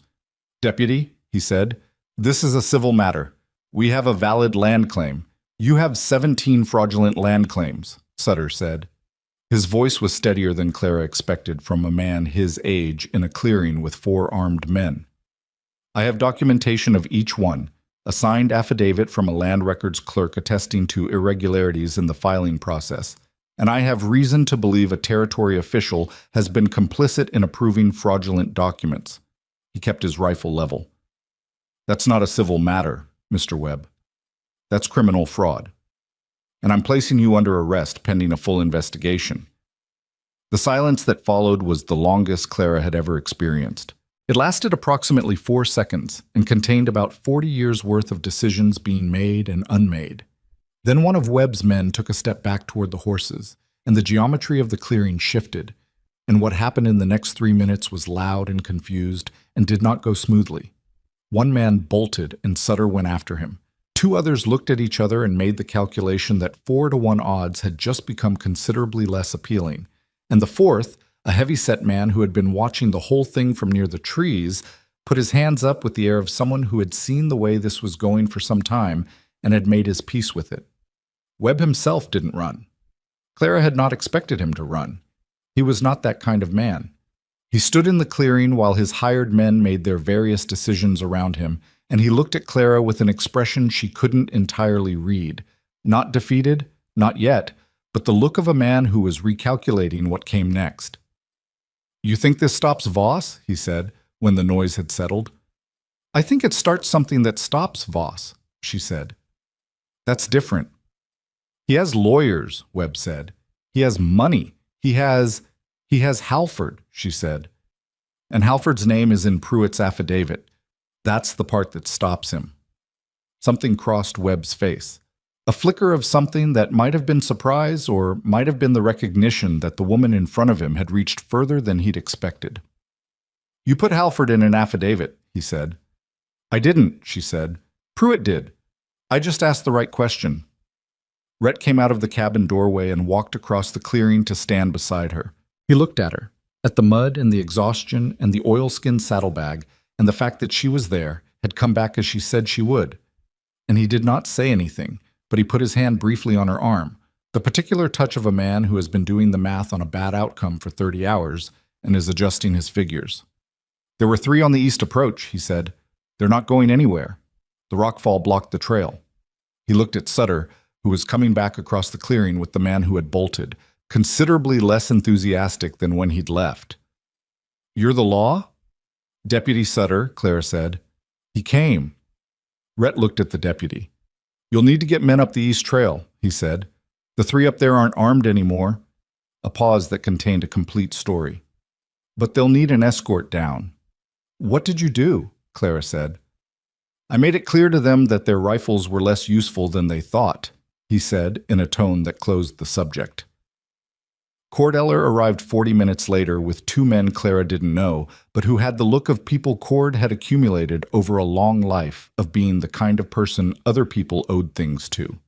"Deputy," he said, "this is a civil matter. We have a valid land claim. You have 17 fraudulent land claims," Sutter said. His voice was steadier than Clara expected from a man his age in a clearing with 4 armed men. "I have documentation of each one, a signed affidavit from a land records clerk attesting to irregularities in the filing process, and I have reason to believe a territory official has been complicit in approving fraudulent documents." He kept his rifle level. "That's not a civil matter, Mr. Webb. That's criminal fraud. And I'm placing you under arrest pending a full investigation." The silence that followed was the longest Clara had ever experienced. It lasted approximately 4 seconds and contained about 40 years' worth of decisions being made and unmade. Then one of Webb's men took a step back toward the horses, and the geometry of the clearing shifted, and what happened in the next 3 minutes was loud and confused and did not go smoothly. One man bolted and Sutter went after him. 2 others looked at each other and made the calculation that 4-to-1 odds had just become considerably less appealing, and the fourth, a heavy-set man who had been watching the whole thing from near the trees, put his hands up with the air of someone who had seen the way this was going for some time and had made his peace with it. Webb himself didn't run. Clara had not expected him to run. He was not that kind of man. He stood in the clearing while his hired men made their various decisions around him, and he looked at Clara with an expression she couldn't entirely read. Not defeated, not yet, but the look of a man who was recalculating what came next. "You think this stops Voss?" he said, when the noise had settled. I think it starts something that stops Voss, she said. That's different. He has lawyers, Webb said. He has money. He has Halford, she said. And Halford's name is in Pruitt's affidavit. That's the part that stops him. Something crossed Webb's face. A flicker of something that might have been surprise or might have been the recognition that the woman in front of him had reached further than he'd expected. You put Halford in an affidavit, he said. I didn't, she said. Pruitt did. I just asked the right question. Rhett came out of the cabin doorway and walked across the clearing to stand beside her. He looked at her, at the mud and the exhaustion and the oilskin saddlebag, and the fact that she was there, had come back as she said she would. And he did not say anything, but he put his hand briefly on her arm, the particular touch of a man who has been doing the math on a bad outcome for 30 hours and is adjusting his figures. There were 3 on the east approach, he said. They're not going anywhere. The rockfall blocked the trail. He looked at Sutter, who was coming back across the clearing with the man who had bolted, considerably less enthusiastic than when he'd left. You're the law? Deputy Sutter, Clara said. He came. Rhett looked at the deputy. You'll need to get men up the east trail, he said. The 3 up there aren't armed anymore. A pause that contained a complete story. But they'll need an escort down. What did you do? Clara said. I made it clear to them that their rifles were less useful than they thought, he said in a tone that closed the subject. Cordeller arrived 40 minutes later with 2 men Clara didn't know, but who had the look of people Cord had accumulated over a long life of being the kind of person other people owed things to.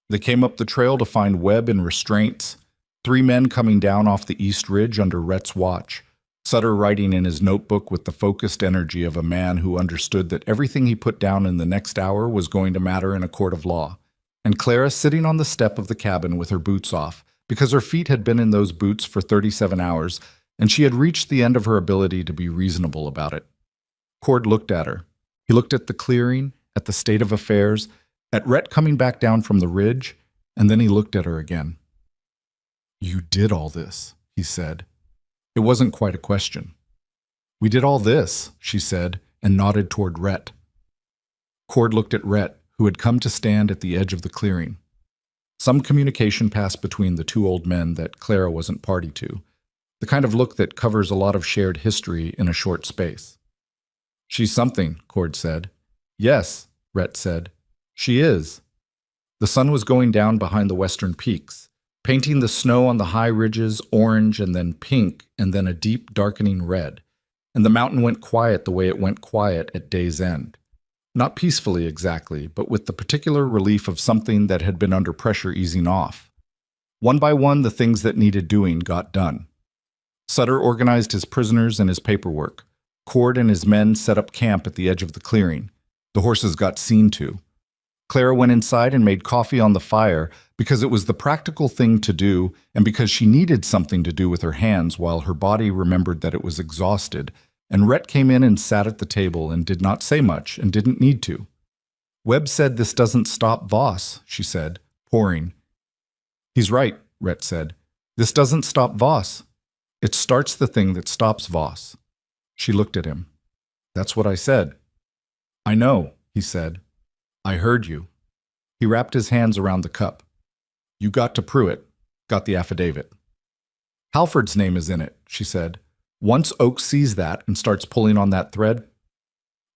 They came up the trail to find Webb in restraints, 3 men coming down off the east ridge under Rhett's watch, Sutter writing in his notebook with the focused energy of a man who understood that everything he put down in the next hour was going to matter in a court of law, and Clara sitting on the step of the cabin with her boots off, because her feet had been in those boots for 37 hours, and she had reached the end of her ability to be reasonable about it. Cord looked at her. He looked at the clearing, at the state of affairs, at Rhett coming back down from the ridge, and then he looked at her again. You did all this, he said. It wasn't quite a question. We did all this, she said, and nodded toward Rhett. Cord looked at Rhett, who had come to stand at the edge of the clearing. Some communication passed between the 2 old men that Clara wasn't party to, the kind of look that covers a lot of shared history in a short space. She's something, Cord said. Yes, Rhett said. She is. The sun was going down behind the western peaks, painting the snow on the high ridges orange and then pink and then a deep darkening red, and the mountain went quiet the way it went quiet at day's end. Not peacefully exactly, but with the particular relief of something that had been under pressure easing off. One by one, the things that needed doing got done. Sutter organized his prisoners and his paperwork. Cord and his men set up camp at the edge of the clearing. The horses got seen to. Clara went inside and made coffee on the fire because it was the practical thing to do and because she needed something to do with her hands while her body remembered that it was exhausted, and Rhett came in and sat at the table and did not say much and didn't need to. Webb said this doesn't stop Voss, she said, pouring. He's right, Rhett said. This doesn't stop Voss. It starts the thing that stops Voss. She looked at him. That's what I said. I know, he said. I heard you. He wrapped his hands around the cup. You got to Pruitt, got the affidavit. Halford's name is in it, she said. Once Oak sees that and starts pulling on that thread,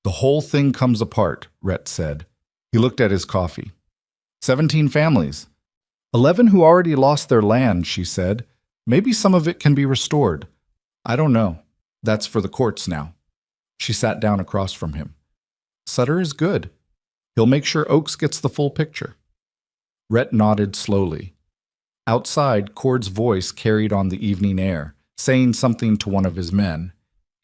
the whole thing comes apart, Rhett said. He looked at his coffee. 17 families. 11 who already lost their land, she said. Maybe some of it can be restored. I don't know. That's for the courts now. She sat down across from him. Sutter is good. He'll make sure Oakes gets the full picture. Rhett nodded slowly. Outside, Cord's voice carried on the evening air, saying something to one of his men,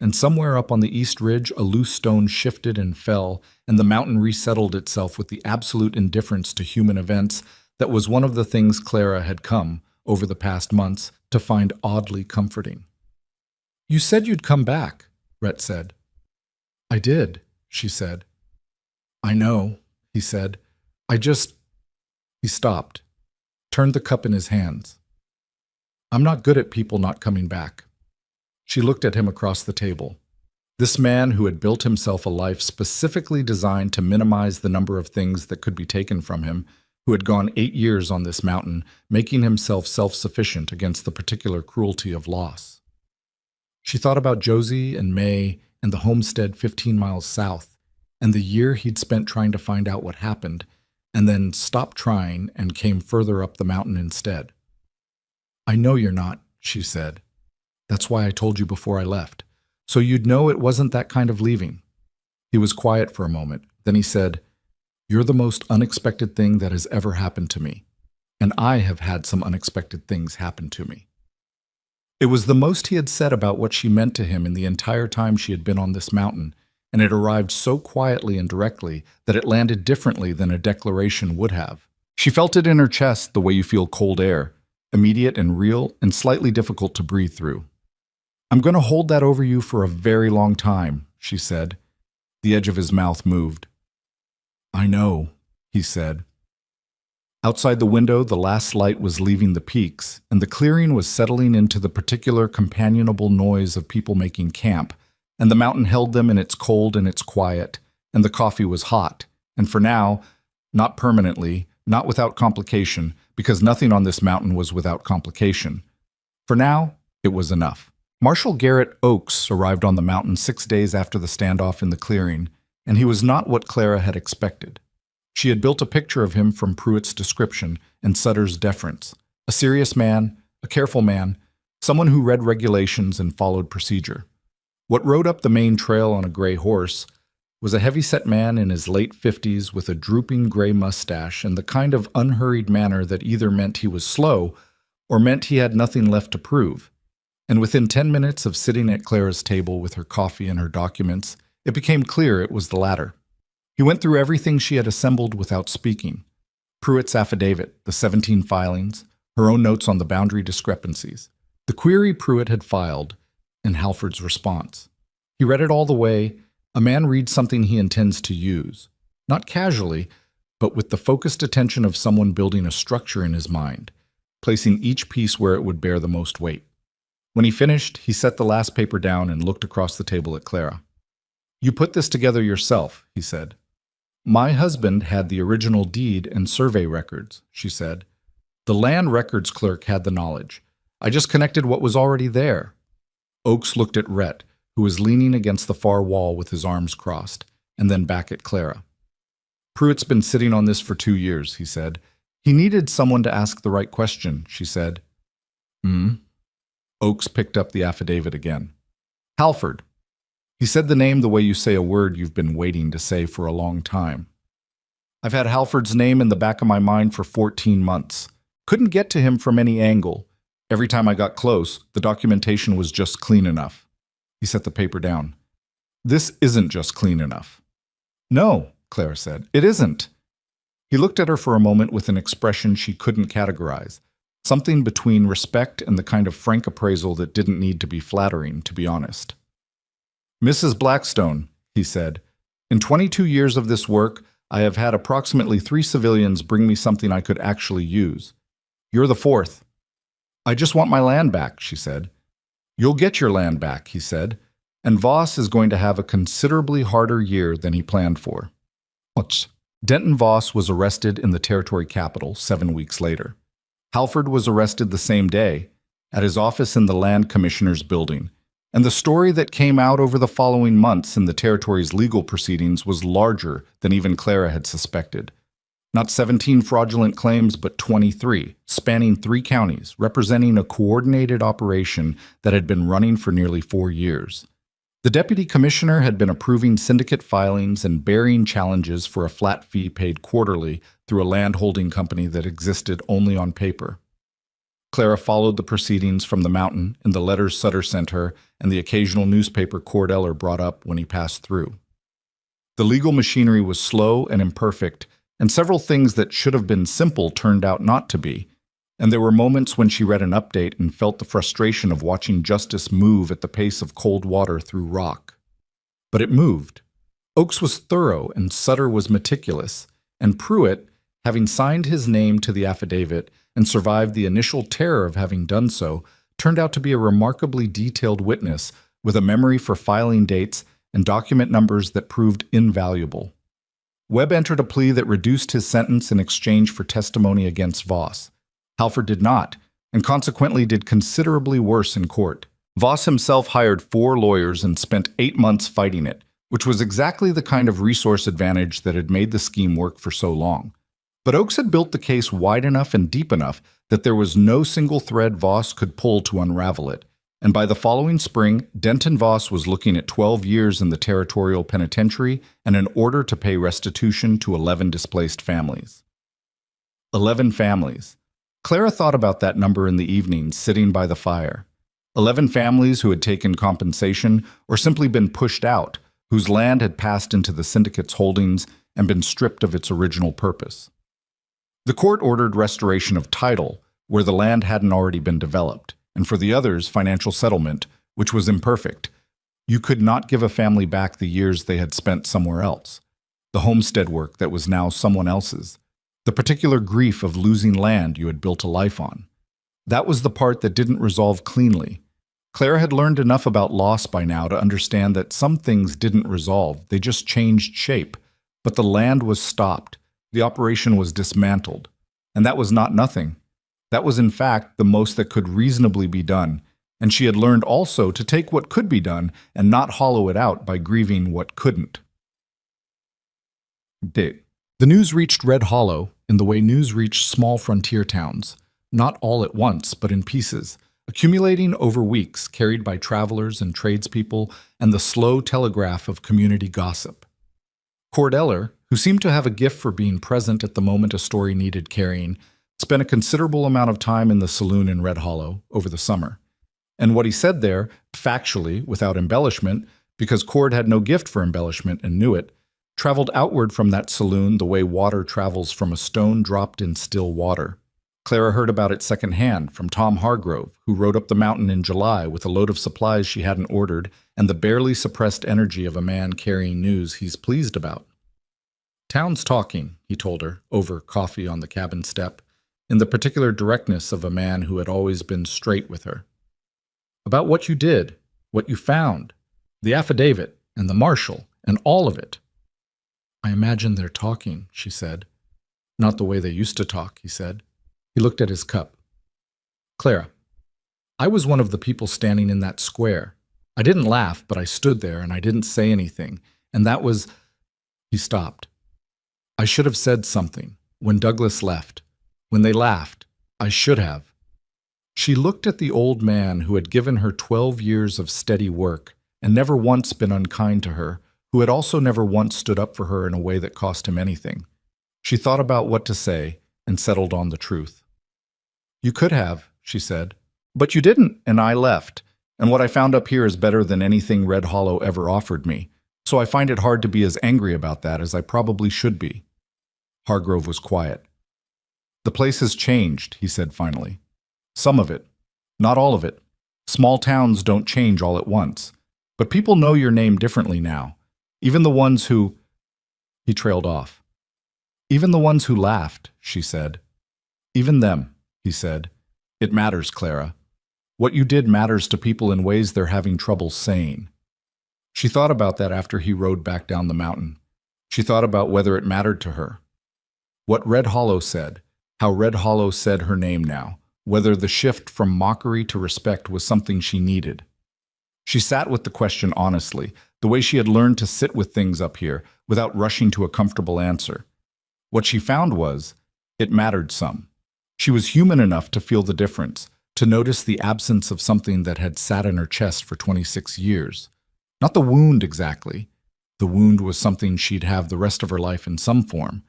and somewhere up on the east ridge a loose stone shifted and fell, and the mountain resettled itself with the absolute indifference to human events that was one of the things Clara had come, over the past months, to find oddly comforting. You said you'd come back, Rhett said. I did, she said. I know, he said. He stopped, turned the cup in his hands. I'm not good at people not coming back. She looked at him across the table. This man who had built himself a life specifically designed to minimize the number of things that could be taken from him, who had gone 8 years on this mountain, making himself self-sufficient against the particular cruelty of loss. She thought about Josie and May and the homestead 15 miles south, and the year he'd spent trying to find out what happened, and then stopped trying and came further up the mountain instead. "I know you're not," she said. "That's why I told you before I left, so you'd know it wasn't that kind of leaving." He was quiet for a moment. Then he said, "You're the most unexpected thing that has ever happened to me, and I have had some unexpected things happen to me." It was the most he had said about what she meant to him in the entire time she had been on this mountain, and it arrived so quietly and directly that it landed differently than a declaration would have. She felt it in her chest the way you feel cold air, immediate and real and slightly difficult to breathe through. "I'm going to hold that over you for a very long time," she said. The edge of his mouth moved. "I know," he said. Outside the window, the last light was leaving the peaks, and the clearing was settling into the particular companionable noise of people making camp, and the mountain held them in its cold and its quiet, and the coffee was hot, and for now, not permanently, not without complication, because nothing on this mountain was without complication. For now, it was enough. Marshal Garrett Oakes arrived on the mountain 6 days after the standoff in the clearing, and he was not what Clara had expected. She had built a picture of him from Pruitt's description and Sutter's deference. A serious man, a careful man, someone who read regulations and followed procedure. What rode up the main trail on a gray horse was a heavy-set man in his late 50s with a drooping gray mustache and the kind of unhurried manner that either meant he was slow or meant he had nothing left to prove. And within 10 minutes of sitting at Clara's table with her coffee and her documents, it became clear it was the latter. He went through everything she had assembled without speaking. Pruitt's affidavit, the 17 filings, her own notes on the boundary discrepancies, the query Pruitt had filed, and Halford's response. He read it all the way. A man reads something he intends to use, not casually, but with the focused attention of someone building a structure in his mind, placing each piece where it would bear the most weight. When he finished, he set the last paper down and looked across the table at Clara. "You put this together yourself," he said. "My husband had the original deed and survey records," she said. "The land records clerk had the knowledge. I just connected what was already there." Oakes looked at Rhett, who was leaning against the far wall with his arms crossed, and then back at Clara. "Pruitt's been sitting on this for 2 years," he said. "He needed someone to ask the right question," she said. Oakes picked up the affidavit again. "Halford." He said the name the way you say a word you've been waiting to say for a long time. "I've had Halford's name in the back of my mind for 14 months. Couldn't get to him from any angle. Every time I got close, the documentation was just clean enough." He set the paper down. "This isn't just clean enough." "No," Clara said, "it isn't." He looked at her for a moment with an expression she couldn't categorize, something between respect and the kind of frank appraisal that didn't need to be flattering, to be honest. "Mrs. Blackstone," he said, "in 22 years of this work, I have had approximately 3 civilians bring me something I could actually use. You're the 4th. "I just want my land back," she said. "You'll get your land back," he said, "and Voss is going to have a considerably harder year than he planned for." Denton Voss was arrested in the territory capital 7 weeks later. Halford was arrested the same day, at his office in the Land Commissioner's building, and the story that came out over the following months in the territory's legal proceedings was larger than even Clara had suspected. Not 17 fraudulent claims, but 23, spanning 3 counties, representing a coordinated operation that had been running for nearly 4 years. The deputy commissioner had been approving syndicate filings and burying challenges for a flat fee paid quarterly through a land-holding company that existed only on paper. Clara followed the proceedings from the mountain in the letters Sutter sent her and the occasional newspaper Cord Eller brought up when he passed through. The legal machinery was slow and imperfect, and several things that should have been simple turned out not to be, and there were moments when she read an update and felt the frustration of watching justice move at the pace of cold water through rock. But it moved. Oakes was thorough and Sutter was meticulous, and Pruitt, having signed his name to the affidavit and survived the initial terror of having done so, turned out to be a remarkably detailed witness, with a memory for filing dates and document numbers that proved invaluable. Webb entered a plea that reduced his sentence in exchange for testimony against Voss. Halford did not, and consequently did considerably worse in court. Voss himself hired 4 lawyers and spent 8 months fighting it, which was exactly the kind of resource advantage that had made the scheme work for so long. But Oakes had built the case wide enough and deep enough that there was no single thread Voss could pull to unravel it, and by the following spring, Denton Voss was looking at 12 years in the Territorial Penitentiary and an order to pay restitution to 11 displaced families. 11 families. Clara thought about that number in the evening, sitting by the fire. 11 families who had taken compensation or simply been pushed out, whose land had passed into the syndicate's holdings and been stripped of its original purpose. The court ordered restoration of title, where the land hadn't already been developed, and for the others, financial settlement, which was imperfect. You could not give a family back the years they had spent somewhere else, the homestead work that was now someone else's, the particular grief of losing land you had built a life on. That was the part that didn't resolve cleanly. Clara had learned enough about loss by now to understand that some things didn't resolve, they just changed shape. But the land was stopped, the operation was dismantled, and that was not nothing. That was in fact the most that could reasonably be done, and she had learned also to take what could be done and not hollow it out by grieving what couldn't. The news reached Red Hollow in the way news reached small frontier towns, not all at once, but in pieces, accumulating over weeks, carried by travelers and tradespeople and the slow telegraph of community gossip. Cordeller, who seemed to have a gift for being present at the moment a story needed carrying, spent a considerable amount of time in the saloon in Red Hollow over the summer. And what he said there, factually, without embellishment, because Cord had no gift for embellishment and knew it, traveled outward from that saloon the way water travels from a stone dropped in still water. Clara heard about it secondhand from Tom Hargrove, who rode up the mountain in July with a load of supplies she hadn't ordered and the barely suppressed energy of a man carrying news he's pleased about. "Town's talking," he told her, over coffee on the cabin step, in the particular directness of a man who had always been straight with her. "About what you did, what you found, the affidavit, and the marshal, and all of it." "I imagine they're talking," she said. "Not the way they used to talk," he said. He looked at his cup. "Clara, I was one of the people standing in that square. I didn't laugh, but I stood there and I didn't say anything, and that was—" He stopped. "I should have said something. When Douglas left. When they laughed. I should have." She looked at the old man who had given her 12 years of steady work and never once been unkind to her, who had also never once stood up for her in a way that cost him anything. She thought about what to say and settled on the truth. "You could have," she said. "But you didn't, and I left. And what I found up here is better than anything Red Hollow ever offered me. So I find it hard to be as angry about that as I probably should be." Hargrove was quiet. "The place has changed," he said finally. "Some of it. Not all of it. Small towns don't change all at once. But people know your name differently now. Even the ones who—" He trailed off. "Even the ones who laughed," she said. "Even them," he said. "It matters, Clara. What you did matters to people in ways they're having trouble saying." She thought about that after he rode back down the mountain. She thought about whether it mattered to her. What Red Hollow said, how Red Hollow said her name now, whether the shift from mockery to respect was something she needed. She sat with the question honestly, the way she had learned to sit with things up here, without rushing to a comfortable answer. What she found was, it mattered some. She was human enough to feel the difference, to notice the absence of something that had sat in her chest for 26 years. Not the wound exactly. The wound was something she'd have the rest of her life in some form,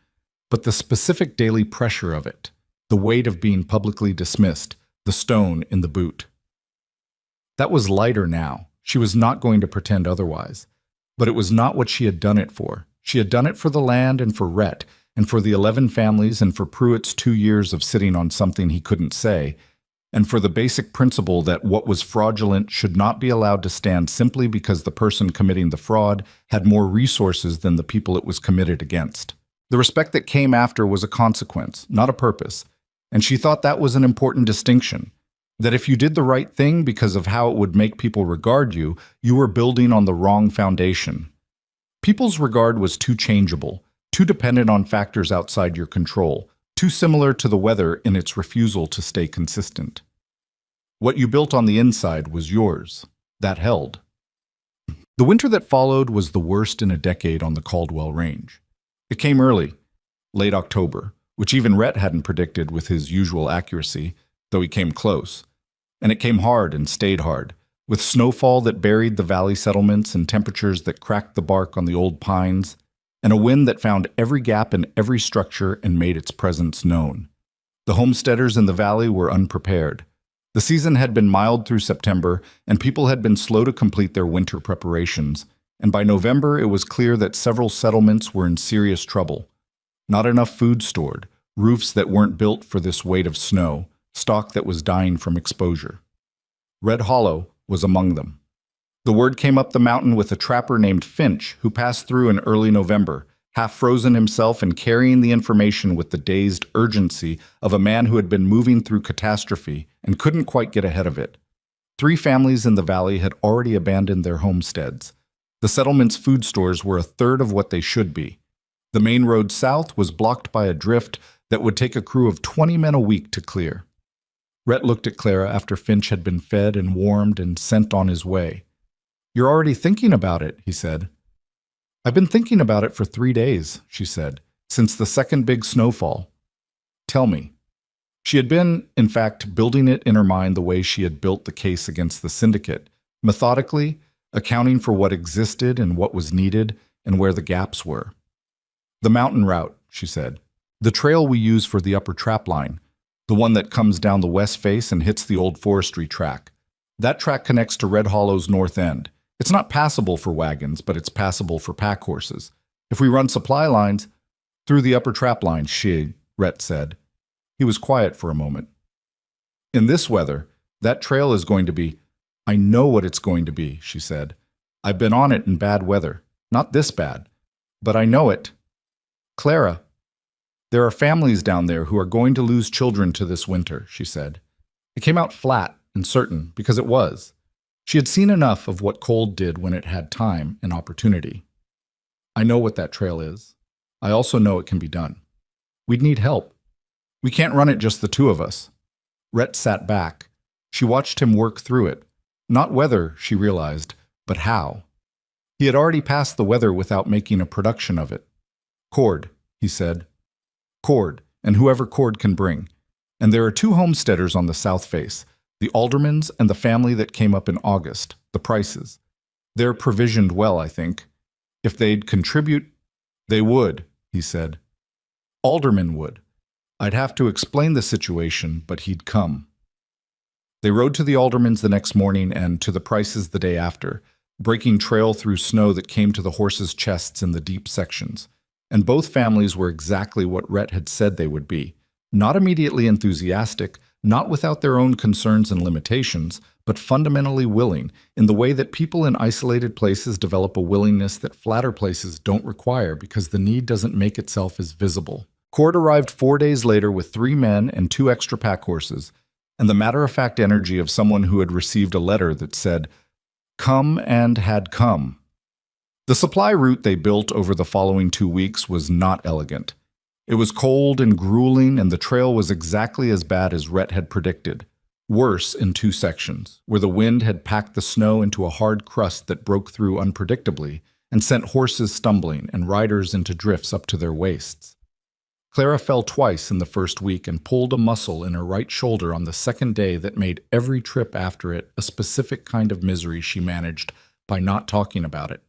but the specific daily pressure of it, the weight of being publicly dismissed, the stone in the boot. That was lighter now. She was not going to pretend otherwise. But it was not what she had done it for. She had done it for the land and for Rhett, and for the 11 families and for Pruitt's 2 years of sitting on something he couldn't say, and for the basic principle that what was fraudulent should not be allowed to stand simply because the person committing the fraud had more resources than the people it was committed against. The respect that came after was a consequence, not a purpose, and she thought that was an important distinction. That if you did the right thing because of how it would make people regard you, you were building on the wrong foundation. People's regard was too changeable, too dependent on factors outside your control, too similar to the weather in its refusal to stay consistent. What you built on the inside was yours. That held. The winter that followed was the worst in a decade on the Caldwell Range. It came early, late October, which even Rhett hadn't predicted with his usual accuracy, though he came close. And it came hard and stayed hard, with snowfall that buried the valley settlements and temperatures that cracked the bark on the old pines, and a wind that found every gap in every structure and made its presence known. The homesteaders in the valley were unprepared. The season had been mild through September, and people had been slow to complete their winter preparations, and by November it was clear that several settlements were in serious trouble. Not enough food stored, roofs that weren't built for this weight of snow, stock that was dying from exposure. Red Hollow was among them. The word came up the mountain with a trapper named Finch who passed through in early November, half frozen himself and carrying the information with the dazed urgency of a man who had been moving through catastrophe and couldn't quite get ahead of it. 3 families in the valley had already abandoned their homesteads. The settlement's food stores were a third of what they should be. The main road south was blocked by a drift that would take a crew of 20 men a week to clear. Rhett looked at Clara after Finch had been fed and warmed and sent on his way. "You're already thinking about it," he said. "I've been thinking about it for 3 days," she said, "since the second big snowfall." "Tell me." She had been, in fact, building it in her mind the way she had built the case against the syndicate, methodically, accounting for what existed and what was needed and where the gaps were. "The mountain route," she said. "The trail we use for the upper trap line. The one that comes down the west face and hits the old forestry track. That track connects to Red Hollow's north end. It's not passable for wagons, but it's passable for pack horses. If we run supply lines through the upper trap line," Rhett said. He was quiet for a moment. "In this weather, that trail is going to be—" "I know what it's going to be," she said. "I've been on it in bad weather. Not this bad. But I know it. Clara, there are families down there who are going to lose children to this winter," she said. It came out flat and certain because it was. She had seen enough of what cold did when it had time and opportunity. "I know what that trail is. I also know it can be done. We'd need help. We can't run it just the 2 of us." Rhett sat back. She watched him work through it. Not whether, she realized, but how. He had already passed the weather without making a production of it. "Cord," he said. "Cord, and whoever Cord can bring. And there are 2 homesteaders on the south face, the Aldermans and the family that came up in August, the Prices. They're provisioned well, I think. If they'd contribute—" "They would," he said. "Alderman would. I'd have to explain the situation, but he'd come." They rode to the Aldermans the next morning and to the Prices the day after, breaking trail through snow that came to the horses' chests in the deep sections. And both families were exactly what Rhett had said they would be. Not immediately enthusiastic, not without their own concerns and limitations, but fundamentally willing, in the way that people in isolated places develop a willingness that flatter places don't require because the need doesn't make itself as visible. Cord arrived 4 days later with 3 men and 2 extra pack horses, and the matter-of-fact energy of someone who had received a letter that said, "Come and had come." The supply route they built over the following 2 weeks was not elegant. It was cold and grueling, and the trail was exactly as bad as Rhett had predicted. Worse in 2 sections, where the wind had packed the snow into a hard crust that broke through unpredictably and sent horses stumbling and riders into drifts up to their waists. Clara fell twice in the first week and pulled a muscle in her right shoulder on the second day that made every trip after it a specific kind of misery she managed by not talking about it.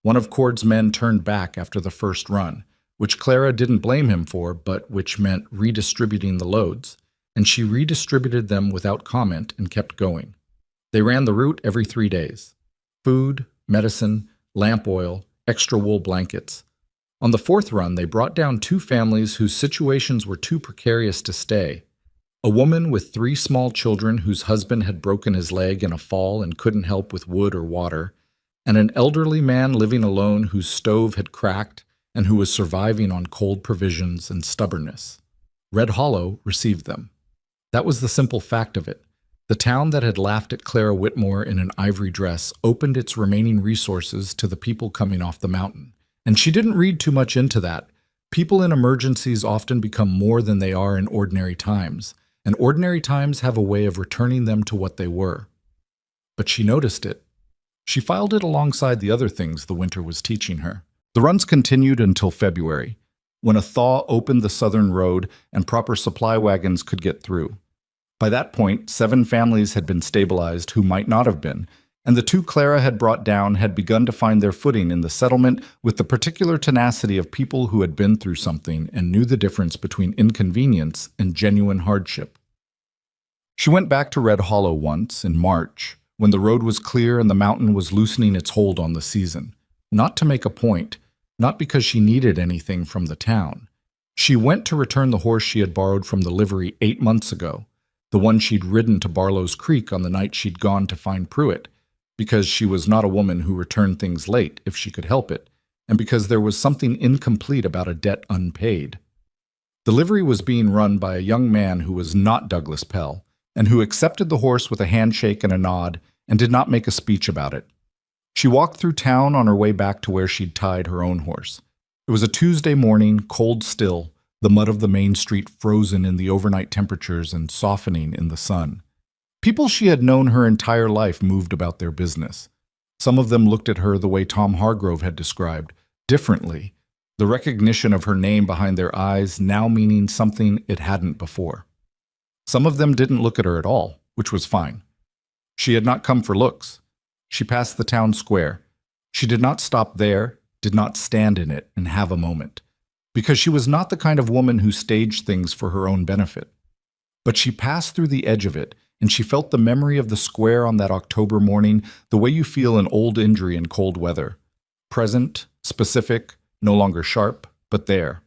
One of Cord's men turned back after the first run, which Clara didn't blame him for, but which meant redistributing the loads, and she redistributed them without comment and kept going. They ran the route every 3 days. Food, medicine, lamp oil, extra wool blankets. On the 4th run, they brought down 2 families whose situations were too precarious to stay. A woman with 3 small children whose husband had broken his leg in a fall and couldn't help with wood or water, and an elderly man living alone whose stove had cracked and who was surviving on cold provisions and stubbornness. Red Hollow received them. That was the simple fact of it. The town that had laughed at Clara Whitmore in an ivory dress opened its remaining resources to the people coming off the mountain. And she didn't read too much into that. People in emergencies often become more than they are in ordinary times, and ordinary times have a way of returning them to what they were. But she noticed it. She filed it alongside the other things the winter was teaching her. The runs continued until February, when a thaw opened the southern road and proper supply wagons could get through. By that point, 7 families had been stabilized who might not have been, and the 2 Clara had brought down had begun to find their footing in the settlement with the particular tenacity of people who had been through something and knew the difference between inconvenience and genuine hardship. She went back to Red Hollow once, in March, when the road was clear and the mountain was loosening its hold on the season. Not to make a point, not because she needed anything from the town. She went to return the horse she had borrowed from the livery 8 months ago, the one she'd ridden to Barlow's Creek on the night she'd gone to find Pruitt, because she was not a woman who returned things late if she could help it, and because there was something incomplete about a debt unpaid. The livery was being run by a young man who was not Douglas Pell, and who accepted the horse with a handshake and a nod, and did not make a speech about it. She walked through town on her way back to where she'd tied her own horse. It was a Tuesday morning, cold still, the mud of the main street frozen in the overnight temperatures and softening in the sun. People she had known her entire life moved about their business. Some of them looked at her the way Tom Hargrove had described, differently, the recognition of her name behind their eyes now meaning something it hadn't before. Some of them didn't look at her at all, which was fine. She had not come for looks. She passed the town square. She did not stop there, did not stand in it and have a moment, because she was not the kind of woman who staged things for her own benefit. But she passed through the edge of it, and she felt the memory of the square on that October morning the way you feel an old injury in cold weather. Present, specific, no longer sharp, but there.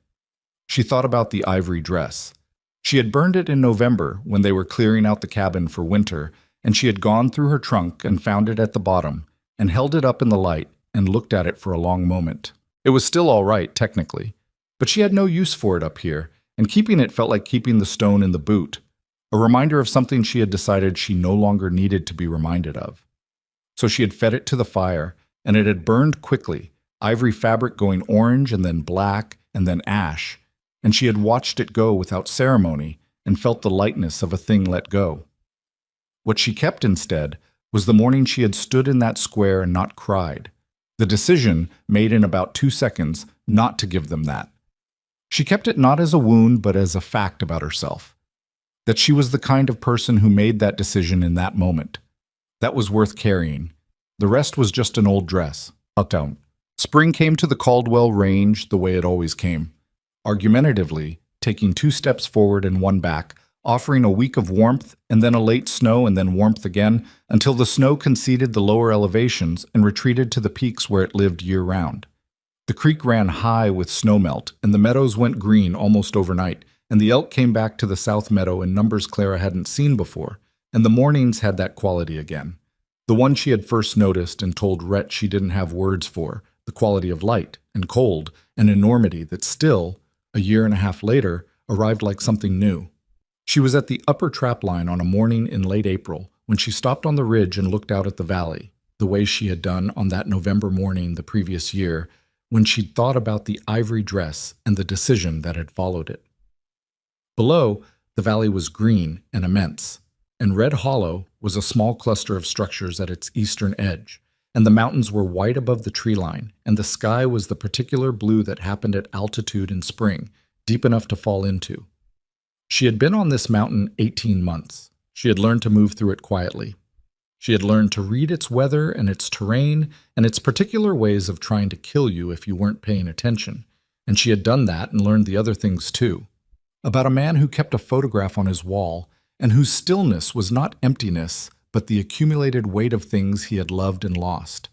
She thought about the ivory dress. She had burned it in November when they were clearing out the cabin for winter, and she had gone through her trunk and found it at the bottom, and held it up in the light and looked at it for a long moment. It was still all right, technically, but she had no use for it up here, and keeping it felt like keeping the stone in the boot, a reminder of something she had decided she no longer needed to be reminded of. So she had fed it to the fire, and it had burned quickly, ivory fabric going orange and then black and then ash, and she had watched it go without ceremony and felt the lightness of a thing let go. What she kept instead was the morning she had stood in that square and not cried, the decision, made in about 2 seconds, not to give them that. She kept it not as a wound but as a fact about herself, that she was the kind of person who made that decision in that moment. That was worth carrying. The rest was just an old dress. Uptown. Spring came to the Caldwell Range the way it always came, argumentatively, taking 2 steps forward and 1 back, offering a week of warmth and then a late snow and then warmth again, until the snow conceded the lower elevations and retreated to the peaks where it lived year-round. The creek ran high with snowmelt, and the meadows went green almost overnight, and the elk came back to the south meadow in numbers Clara hadn't seen before, and the mornings had that quality again. The one she had first noticed and told Rhett she didn't have words for, the quality of light and cold and enormity that still, a year and a half later, arrived like something new. She was at the upper trap line on a morning in late April when she stopped on the ridge and looked out at the valley, the way she had done on that November morning the previous year, when she'd thought about the ivory dress and the decision that had followed it. Below, the valley was green and immense, and Red Hollow was a small cluster of structures at its eastern edge, and the mountains were white above the tree line, and the sky was the particular blue that happened at altitude in spring, deep enough to fall into. She had been on this mountain 18 months. She had learned to move through it quietly. She had learned to read its weather and its terrain and its particular ways of trying to kill you if you weren't paying attention, and she had done that and learned the other things too. About a man who kept a photograph on his wall and whose stillness was not emptiness but the accumulated weight of things he had loved and lost,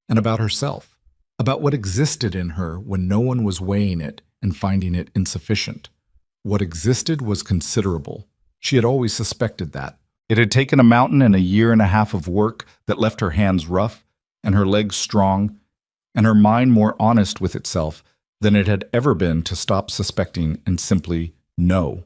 and about herself, about what existed in her when no one was weighing it and finding it insufficient. What existed was considerable. She had always suspected that. It had taken a mountain and a year and a half of work that left her hands rough and her legs strong and her mind more honest with itself than it had ever been to stop suspecting and simply know.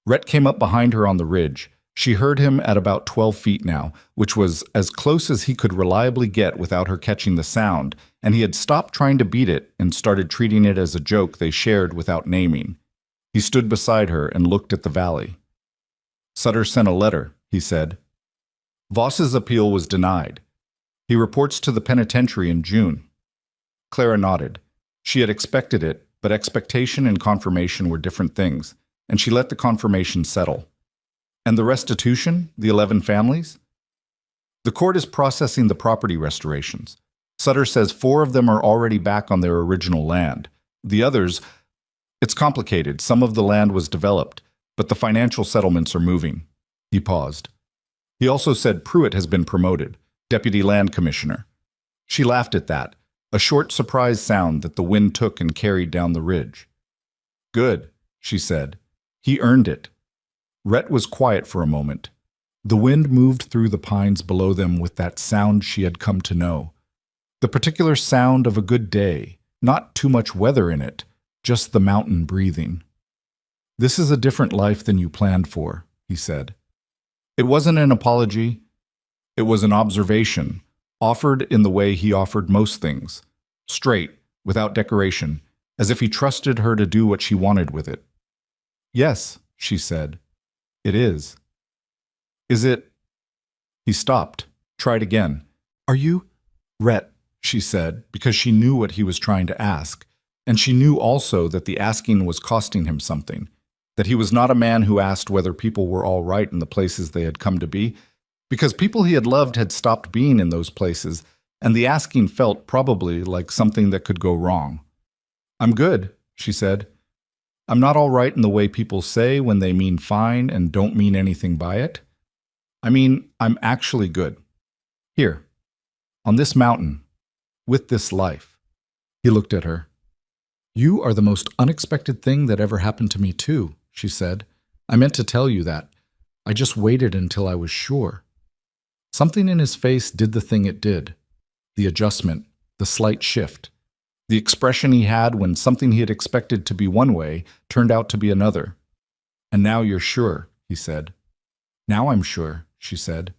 Rhett came up behind her on the ridge, She heard him at about 12 feet now, which was as close as he could reliably get without her catching the sound, and he had stopped trying to beat it and started treating it as a joke they shared without naming. He stood beside her and looked at the valley. Sutter sent a letter, he said. Voss's appeal was denied. He reports to the penitentiary in June. Clara nodded. She had expected it, but expectation and confirmation were different things, and she let the confirmation settle. And the restitution, the 11 families? The court is processing the property restorations. Sutter says 4 of them are already back on their original land. The others, it's complicated. Some of the land was developed, but the financial settlements are moving. He paused. He also said Pruitt has been promoted, Deputy Land Commissioner. She laughed at that, a short surprise sound that the wind took and carried down the ridge. Good, she said. He earned it. Rhett was quiet for a moment. The wind moved through the pines below them with that sound she had come to know. The particular sound of a good day, not too much weather in it, just the mountain breathing. This is a different life than you planned for, he said. It wasn't an apology. It was an observation, offered in the way he offered most things, straight, without decoration, as if he trusted her to do what she wanted with it. Yes, she said. It is. Is it? He stopped, tried again. Are you? Rhett, she said, because she knew what he was trying to ask, and she knew also that the asking was costing him something, that he was not a man who asked whether people were all right in the places they had come to be, because people he had loved had stopped being in those places, and the asking felt probably like something that could go wrong. I'm good, she said. I'm not all right in the way people say when they mean fine and don't mean anything by it. I mean, I'm actually good. Here, on this mountain, with this life. He looked at her. You are the most unexpected thing that ever happened to me too, she said. I meant to tell you that. I just waited until I was sure. Something in his face did the thing it did. The adjustment, the slight shift. The expression he had when something he had expected to be one way turned out to be another. And now you're sure, he said. Now I'm sure, she said.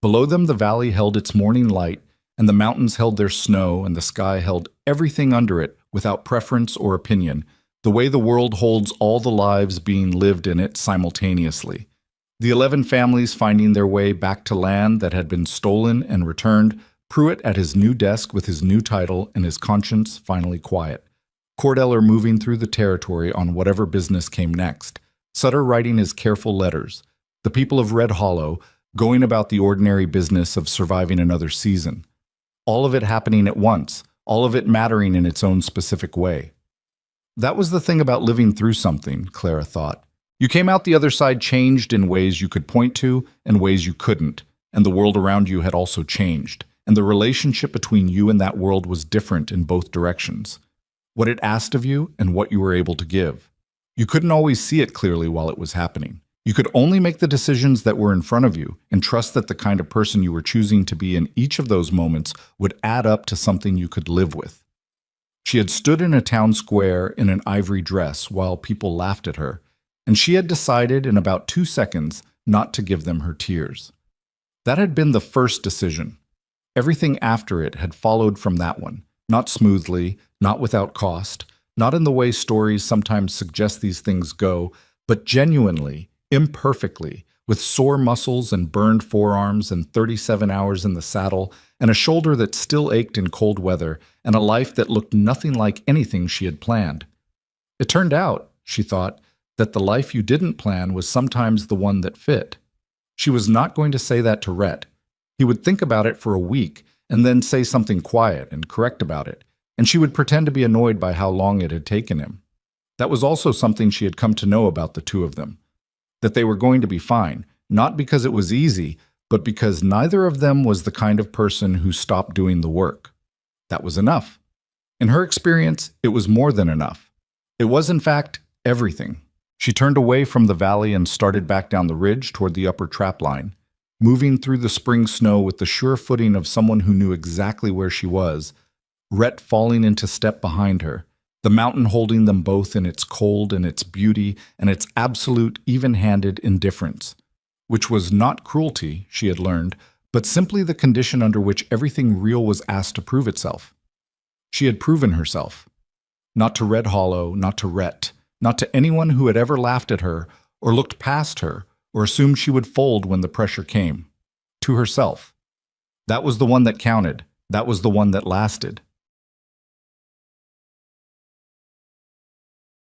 Below them the valley held its morning light, and the mountains held their snow, and the sky held everything under it without preference or opinion, the way the world holds all the lives being lived in it simultaneously. The 11 families finding their way back to land that had been stolen and returned, Pruitt at his new desk with his new title and his conscience finally quiet. Cordeller moving through the territory on whatever business came next. Sutter writing his careful letters. The people of Red Hollow going about the ordinary business of surviving another season. All of it happening at once, all of it mattering in its own specific way. That was the thing about living through something, Clara thought. You came out the other side changed in ways you could point to and ways you couldn't, and the world around you had also changed. And the relationship between you and that world was different in both directions. What it asked of you and what you were able to give. You couldn't always see it clearly while it was happening. You could only make the decisions that were in front of you and trust that the kind of person you were choosing to be in each of those moments would add up to something you could live with. She had stood in a town square in an ivory dress while people laughed at her, and she had decided in about 2 seconds not to give them her tears. That had been the first decision. Everything after it had followed from that one, not smoothly, not without cost, not in the way stories sometimes suggest these things go, but genuinely, imperfectly, with sore muscles and burned forearms and 37 hours in the saddle, and a shoulder that still ached in cold weather, and a life that looked nothing like anything she had planned. It turned out, she thought, that the life you didn't plan was sometimes the one that fit. She was not going to say that to Rhett. He would think about it for a week and then say something quiet and correct about it, and she would pretend to be annoyed by how long it had taken him. That was also something she had come to know about the two of them, that they were going to be fine, not because it was easy, but because neither of them was the kind of person who stopped doing the work. That was enough. In her experience, it was more than enough. It was, in fact, everything. She turned away from the valley and started back down the ridge toward the upper trapline, moving through the spring snow with the sure footing of someone who knew exactly where she was, Rhett falling into step behind her, the mountain holding them both in its cold and its beauty and its absolute even-handed indifference. which was not cruelty, she had learned, but simply the condition under which everything real was asked to prove itself. She had proven herself. Not to Red Hollow, not to Rhett, not to anyone who had ever laughed at her, or looked past her, or assumed she would fold when the pressure came. To herself. That was the one that counted. That was the one that lasted.